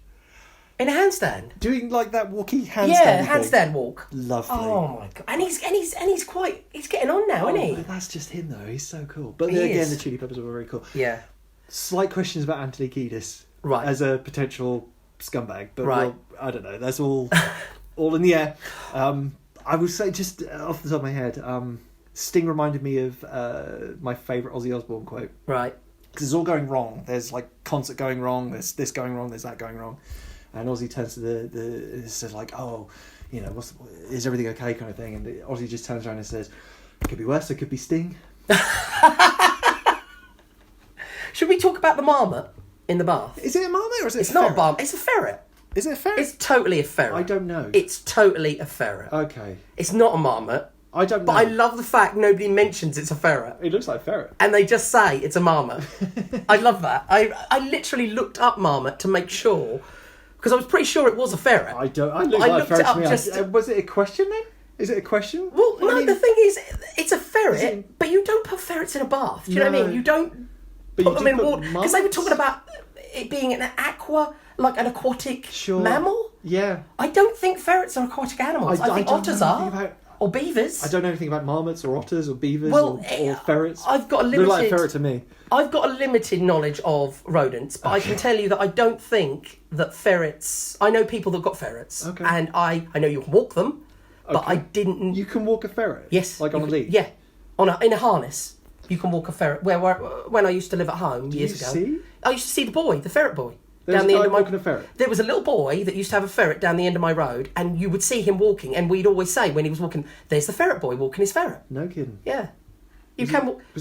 In a handstand. Doing like that walkie handstand. Yeah, thing. handstand walk. Lovely. Oh my god! And he's getting on now, isn't he? But that's just him though. He's so cool. But He again, is. the Chili Peppers were very cool. Yeah. Slight questions about Anthony Kiedis, Right. as a potential scumbag, but Right. I don't know. That's all in the air. I would say just off the top of my head, Sting reminded me of my favourite Ozzy Osbourne quote. Right. Because it's all going wrong. There's like concert going wrong. There's this going wrong. There's that going wrong. And Ozzy turns to the says like, oh, you know, is everything okay, kind of thing. And Ozzy just turns around and says, it could be worse. It could be Sting. Should we talk about the marmot in the bath? Is it a marmot or is it? It's not a marmot. It's a ferret. Is it a ferret? It's totally a ferret. I don't know. It's totally a ferret. Okay. It's not a marmot. I don't know. But I love the fact nobody mentions it's a ferret. It looks like a ferret. And they just say it's a marmot. I love that. I literally looked up marmot to make sure, because I was pretty sure it was a ferret. I looked like a looked ferret it up to me. just... Was it a question then? Is it a question? Well, no, the thing is, it's a ferret, it... but you don't put ferrets in a bath. Do you know what I mean? You don't put them in water. Because they were talking about it being an aquatic mammal. Yeah. I don't think ferrets are aquatic animals. I think otters are. Or beavers. I don't know anything about marmots or otters or beavers or ferrets. I've got a limited... They're like a ferret to me. I've got a limited knowledge of rodents, but I can tell you that I don't think that ferrets... I know people that got ferrets, and I know you can walk them, but I didn't... You can walk a ferret? Yes. Like on a lead? Yeah. In a harness. You can walk a ferret. When I used to live at home years ago... I used to see the ferret boy. There was down the a guy end of walking a ferret? There was a little boy that used to have a ferret down the end of my road, and you would see him walking, and we'd always say when he was walking, there's the ferret boy walking his ferret. No kidding. Yeah. Was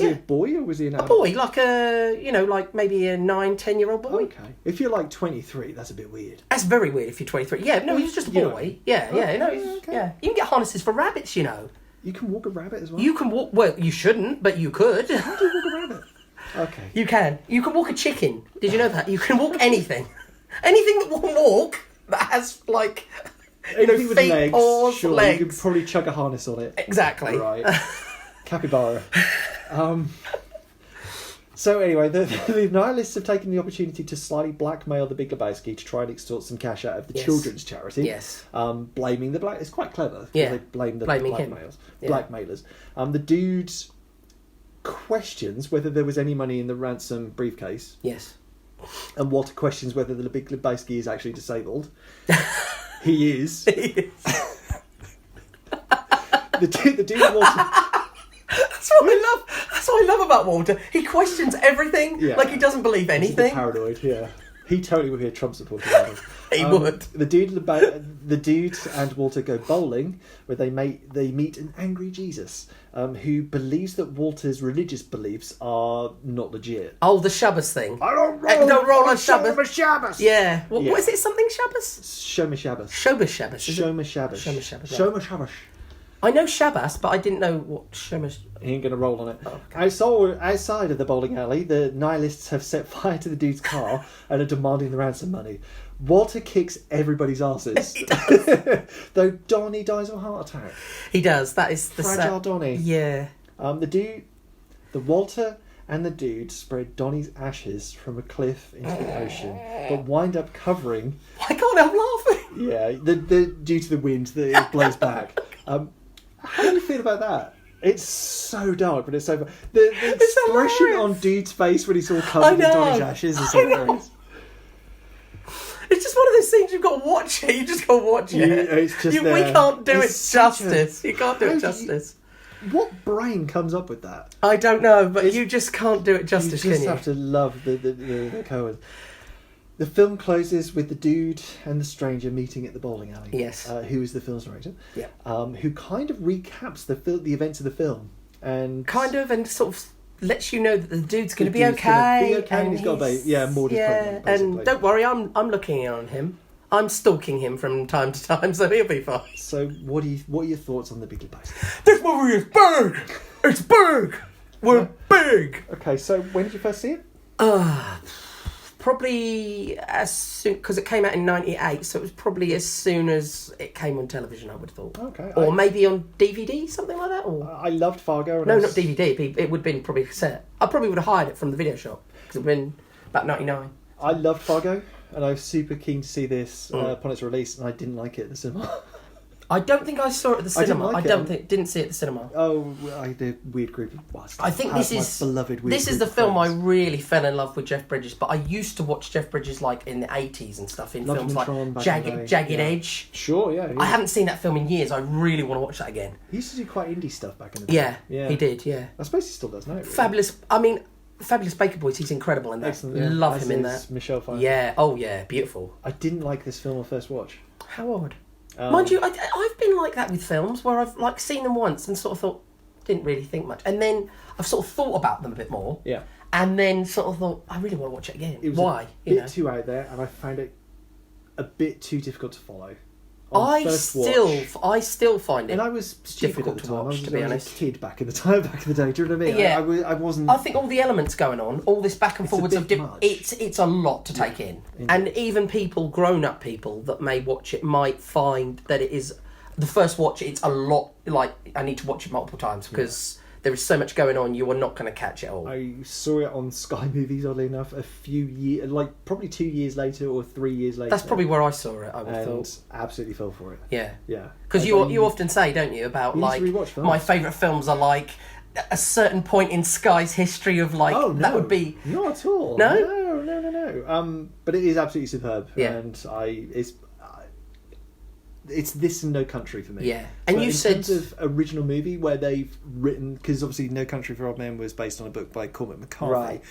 he a boy or was he an adult? A boy, like maybe a 9-10-year-old boy. Okay. If you're like 23, that's a bit weird. That's very weird if you're 23. Yeah, no, he was just a boy. Yeah. You can get harnesses for rabbits, you know. You can walk a rabbit as well? You can walk, well, you shouldn't, but you could. How do you walk a rabbit? Okay. You can. You can walk a chicken. Did you know that? You can walk anything. Anything that will walk, that has, like, anything with feet, legs, paws, sure, legs. you could probably chug a harness on it. Exactly. Right. Capybara. So anyway, the nihilists have taken the opportunity to slightly blackmail the Big Lebowski to try and extort some cash out of the children's charity. Yes. Blaming the black... It's quite clever. Yeah. They blame the Blaming blackmailers. Yeah. Blackmailers. The dude questions whether there was any money in the ransom briefcase. Yes. And Walter questions whether the Big Lebowski is actually disabled. He is. The dude Walter... That's what I love about Walter. He questions everything. Yeah. Like he doesn't believe anything. He's a bit paranoid, yeah. He totally would be a Trump supporter. He would. The dude and Walter go bowling, where they meet an angry Jesus, who believes that Walter's religious beliefs are not legit. Oh, the Shabbos thing. I don't roll on Shabbos. Shabbos. Yeah. What is it? Something Shabbos? Shomer Shabbos. Shomer Shabbos. Shomer Shabbos. Shomer Shabbos. Shomer Shabbos. I know Shabbos, but I didn't know what Shomer... He ain't going to roll on it. Oh, okay. Outside of the bowling alley, the nihilists have set fire to the dude's car and are demanding the ransom money. Walter kicks everybody's asses. He does. Though Donnie dies of a heart attack. He does. That is the... Fragile Donnie. Yeah. The Walter and the dude spread Donnie's ashes from a cliff into the ocean, but wind up covering... I can't help laughing. Yeah, due to the wind that it blows back. How do you feel about that? It's so dark, but it's so... The expression on dude's face when he's all covered in Donnie's ashes is hilarious. It's just one of those things you've got to watch it. You just got to watch it. It's just we can't do it justice. You can't do it justice. What brain comes up with that? I don't know, but you just can't do it justice, can you? You just have to love the Coen. The film closes with the dude and the stranger meeting at the bowling alley. Yes. Who is the film's director. Yeah. Who kind of recaps the events of the film. And sort of lets you know that the dude's going to be okay. And he's got a baby. Yeah, Maud is pregnant, basically. And don't worry, I'm looking on him. I'm stalking him from time to time, so he'll be fine. So what are your thoughts on the Big Lebowski? This movie is big! It's big! We're big! Okay, so when did you first see it? Probably as soon, because it came out in 98, so it was probably as soon as it came on television, I would have thought. Okay. Or maybe on DVD, something like that? Or I loved Fargo. No, not DVD. It would have been probably a cassette. I probably would have hired it from the video shop, because it would have been about 99. I loved Fargo, and I was super keen to see this upon its release, and I didn't like it at the cinema. I don't think I saw it at the cinema. Didn't see it at the cinema. Oh, I had a weird group of bastards. I think this is beloved. This is the film I really fell in love with Jeff Bridges. But I used to watch Jeff Bridges like in the 80s and stuff in films like Jagged Edge. Sure, yeah. I haven't seen that film in years. I really want to watch that again. He used to do quite indie stuff back in the day. Yeah, he did. Yeah, I suppose he still does now. Really. Fabulous. I mean, Fabulous Baker Boys. He's incredible in that. Excellent. Yeah. Love him in that. Michelle Pfeiffer. Yeah. Oh yeah, beautiful. I didn't like this film on first watch. How odd. Mind you, I've been like that with films where I've like seen them once and sort of thought, didn't really think much, and then I've sort of thought about them a bit more. Yeah. And then sort of thought, I really want to watch it again. It was Why? a bit too out there, and I found it a bit too difficult to follow. on I first still find it. and I was stupid difficult at the to time. watch, to be I was honest. a kid back in the day. Do you know what I mean? Yeah. I wasn't. I think all the elements going on, all this back and It's a forwards of bit much. it's a lot to take in, and even grown-up people that may watch it might find that it is the first watch. It's a lot. Like I need to watch it multiple times because there is so much going on. You are not going to catch it all. I saw it on Sky Movies, oddly enough, a few years, like probably 2 years later or 3 years later. That's probably where I saw it. I would have and thought. absolutely fell for it. Yeah. Yeah. Because you often say, don't you, about You need like to rewatch films. my favourite films are like a certain point in Sky's history of like Oh no, that would be not at all. No? No. But it is absolutely superb. Yeah. And it's this and No Country for me. Yeah. And But you in said terms of original movie where they've written, because obviously No Country for Old Men was based on a book by Cormac McCarthy. Right.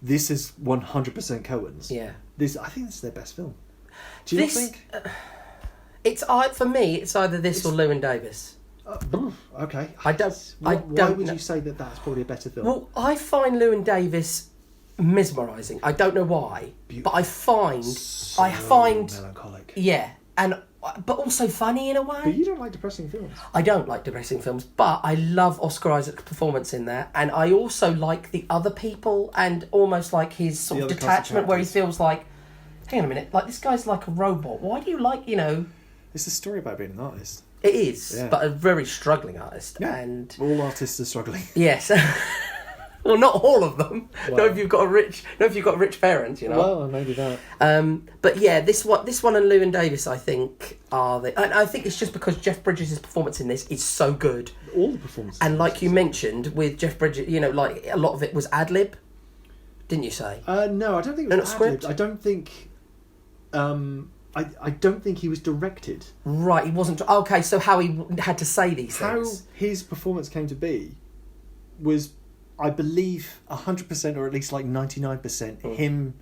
This is 100% Coen's. yeah. I think this is their best film. Do you not think? It's for me. It's either this or Llewyn Davis. Okay. I don't. Why would know. you say that that's probably a better film? Well, I find Llewyn Davis mesmerising. I don't know why, but I find melancholic. yeah, but also funny in a But way. you don't like depressing films. I don't like depressing films, but I love Oscar Isaac's performance in there, and I also like the other people and almost like his sort The of other cast of detachment where he characters. feels like, hang on a minute, like this guy's like a robot. Why do you like, It's a story about being an artist. It is, Yeah. but a very struggling artist, Yeah. and All artists are struggling. yes. Well, not all of them. Well. Not if you've got rich parents, Well, maybe that. But yeah, this one and Llewyn Davis, I think, and I think it's just because Jeff Bridges' performance in this is so good, All the performances. and like you mentioned with Jeff Bridges, like a lot of it was ad lib, didn't you say? No, I don't think it No, was not script? ad-libbed. I don't think. I don't think he was directed. Right, he wasn't. Okay, so how he had to say these How things? his performance came to be was, I believe, 100% or at least like 99% him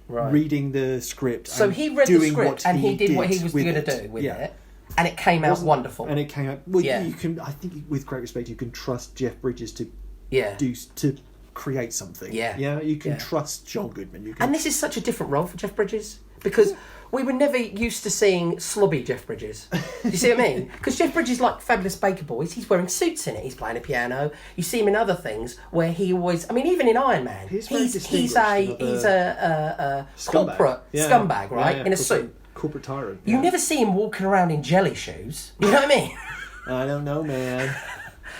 Right. reading the script. So and he read the doing script what and he did what he was with going to it. do with Yeah. it, and it came out Wasn't- wonderful. And it came out. Well, Yeah. you can. I think, with great respect, you can trust Jeff Bridges to Yeah. to create something. Yeah. Yeah. You can Yeah. trust John Goodman. You can. And this is such a different role for Jeff Bridges because we were never used to seeing slobby Jeff Bridges. Do you see what I mean? Because Jeff Bridges, like Fabulous Baker Boys, he's wearing suits in it. He's playing a piano. You see him in other things where he always. I mean, even in Iron Man, He's very he's distinguished, a Scumbag. corporate Yeah. scumbag, right? Yeah, in a corporate- suit. Corporate tyrant. You yeah. never see him walking around in jelly shoes. You know what I mean? I don't know, man.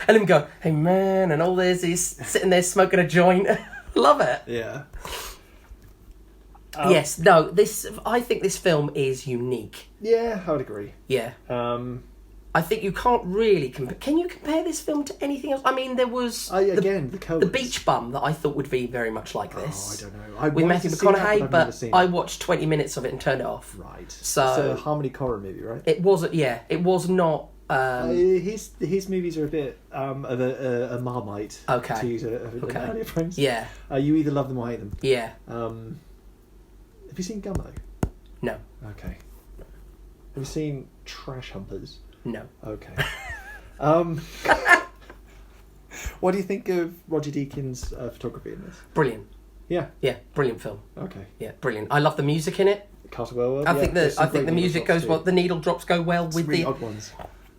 And him go, hey man, and all this, he's sitting there smoking a joint. Love it. Yeah. Yes, no, I think this film is unique. Yeah, I would agree. Yeah. Um, I think you can't really compare. Can you compare this film to anything else? I mean, there was the Coens. the Beach Bum that I thought would be very much like Oh, this. I don't know. I With wanted Matthew to see that, McConaughey, I've never but seen I it. watched 20 minutes of it and turned it off. Right. So- it's a harmony horror movie, right? It wasn't. Yeah, it was not. His movies are a bit of a Marmite. Okay. To use an Okay. earlier phrase. Yeah, You either love them or hate them. yeah. Have you seen Gummo? No, Okay. Have you seen Trash Humpers? no. Okay. What do you think of Roger Deakins' photography in this? Brilliant. Yeah. Yeah, brilliant film. Okay. Yeah, brilliant. I love the music in it. Castle I think the music goes well. The needle drops go well with really the. odd ones.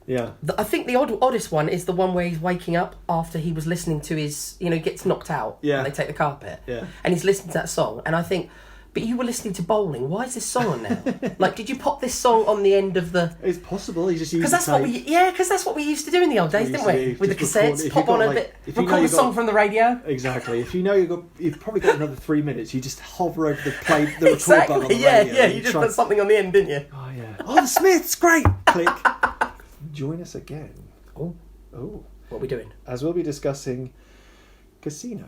Yeah. I think the oddest one is the one where he's waking up after he was listening to his, gets knocked out. Yeah. And they take the carpet. Yeah. And he's listening to that song, and I think, but you were listening to Bowling. Why is this song on now? Like, did you pop this song on the end of the? It's possible. He just used Because that's what we used to do in the old days, We didn't used we? to With the just record- cassettes, if pop you've on got, a like- bit, if you know record a you've song got- from the radio. Exactly. If you know you've probably got another 3 minutes, you just hover over the record button on Exactly. the Yeah, radio. yeah. and You just try- put something on the end, didn't you? Oh yeah. Oh, the Smiths, great. Click. Join us again. Oh, Oh, what are we doing? as we'll be discussing Casino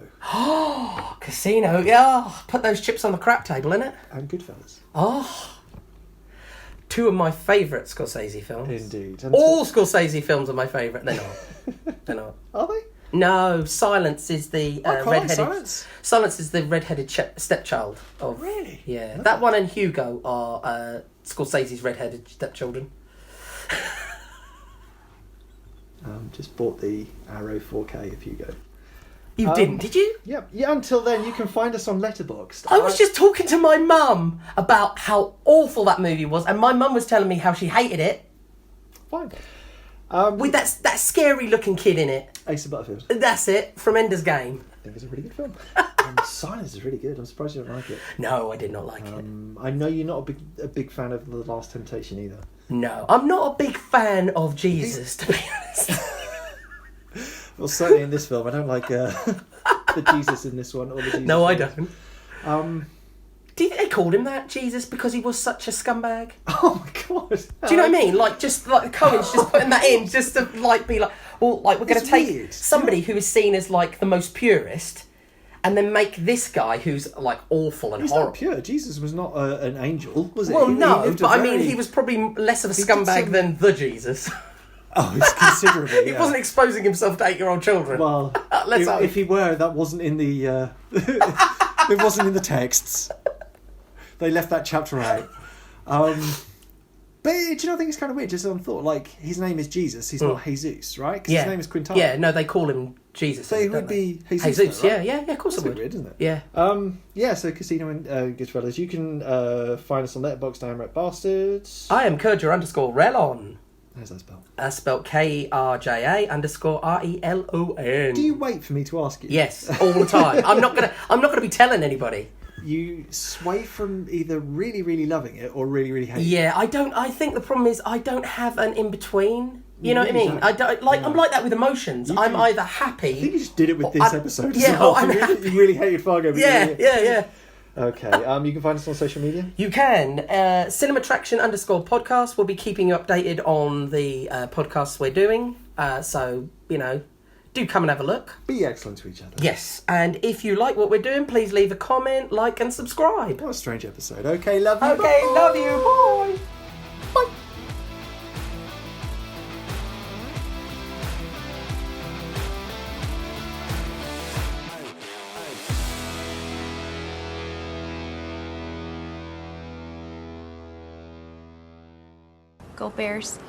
Casino. Yeah. Put those chips on the crap table, innit? and Goodfellas. Oh. Two of my favourite Scorsese films. Indeed. And All Scorsese films are my favourite. They're not. They're not. are they? No, Silence is the I quite like red-headed. Silence. Silence is the red-headed stepchild of. Really? Yeah, Okay. that one and Hugo are Scorsese's red-headed stepchildren. Just bought the Arrow 4K of Hugo. You didn't, did you? Yeah, until then, you can find us on Letterboxd. I was just talking to my mum about how awful that movie was, and my mum was telling me how she hated it. Fine. With that scary-looking kid in it. Asa Butterfield. That's it, from Ender's Game. I think it's a really good film. Silence is really good. I'm surprised you don't like it. No, I did not like it. I know you're not a big fan of The Last Temptation either. No, I'm not a big fan of Jesus, to be honest. Well, certainly in this film, I don't like the Jesus in this one or the Jesus. No, I films. don't. Do you think they called him that, Jesus, because he was such a scumbag? Oh my god! Do you know what I mean? Like, just like the Coens just putting that in, just to like be like, well, like we're going to take weird. somebody who is seen as like the most purest, and then make this guy who's like awful and He's horrible. not pure. Jesus was not an angel, was he? Well, He no, lived a but I mean, very- he was probably less of a He did scumbag some- than the Jesus. Oh, it's considerably. He yeah. wasn't exposing himself to 8-year-old children. Well, Let's hope. if he were, that wasn't in the. It wasn't in the texts. They left that chapter out. But do you know, I think it's kind of weird, just on thought. Like, his name is Jesus, he's not Jesus, right? Because his name is Quintana. Yeah, no, they call him Jesus. So it don't would they? be Jesus. Jesus, though, right? yeah, of course That's it a would. bit weird, isn't it? Yeah. Yeah, so Casino and Goodfellas. You can find us on Letterboxd, I'm Rat Bastards. I am Kurja_Relon. How's that spelled? That's spelled KRJA_RELON. Do you wait for me to ask you? Yes, all the time. I'm not gonna be telling anybody. You sway from either really, really loving it or really, really hating it. Yeah, I think the problem is I don't have an in between. You You know what I really mean? don't. I don't like. No. I'm like that with emotions. I'm either happy. I think you just did it with this episode as yeah, well. I'm You happy. really hated Fargo. But Yeah. Okay. You can find us on social media. You can. Cinemattraction_podcast. We'll be keeping you updated on the podcasts we're doing. So, do come and have a look. Be excellent to each other. Yes. And if you like what we're doing, please leave a comment, like, and subscribe. What a strange episode. Okay, love you. Okay, Bye. love you. Bye. Bye. Go Bears.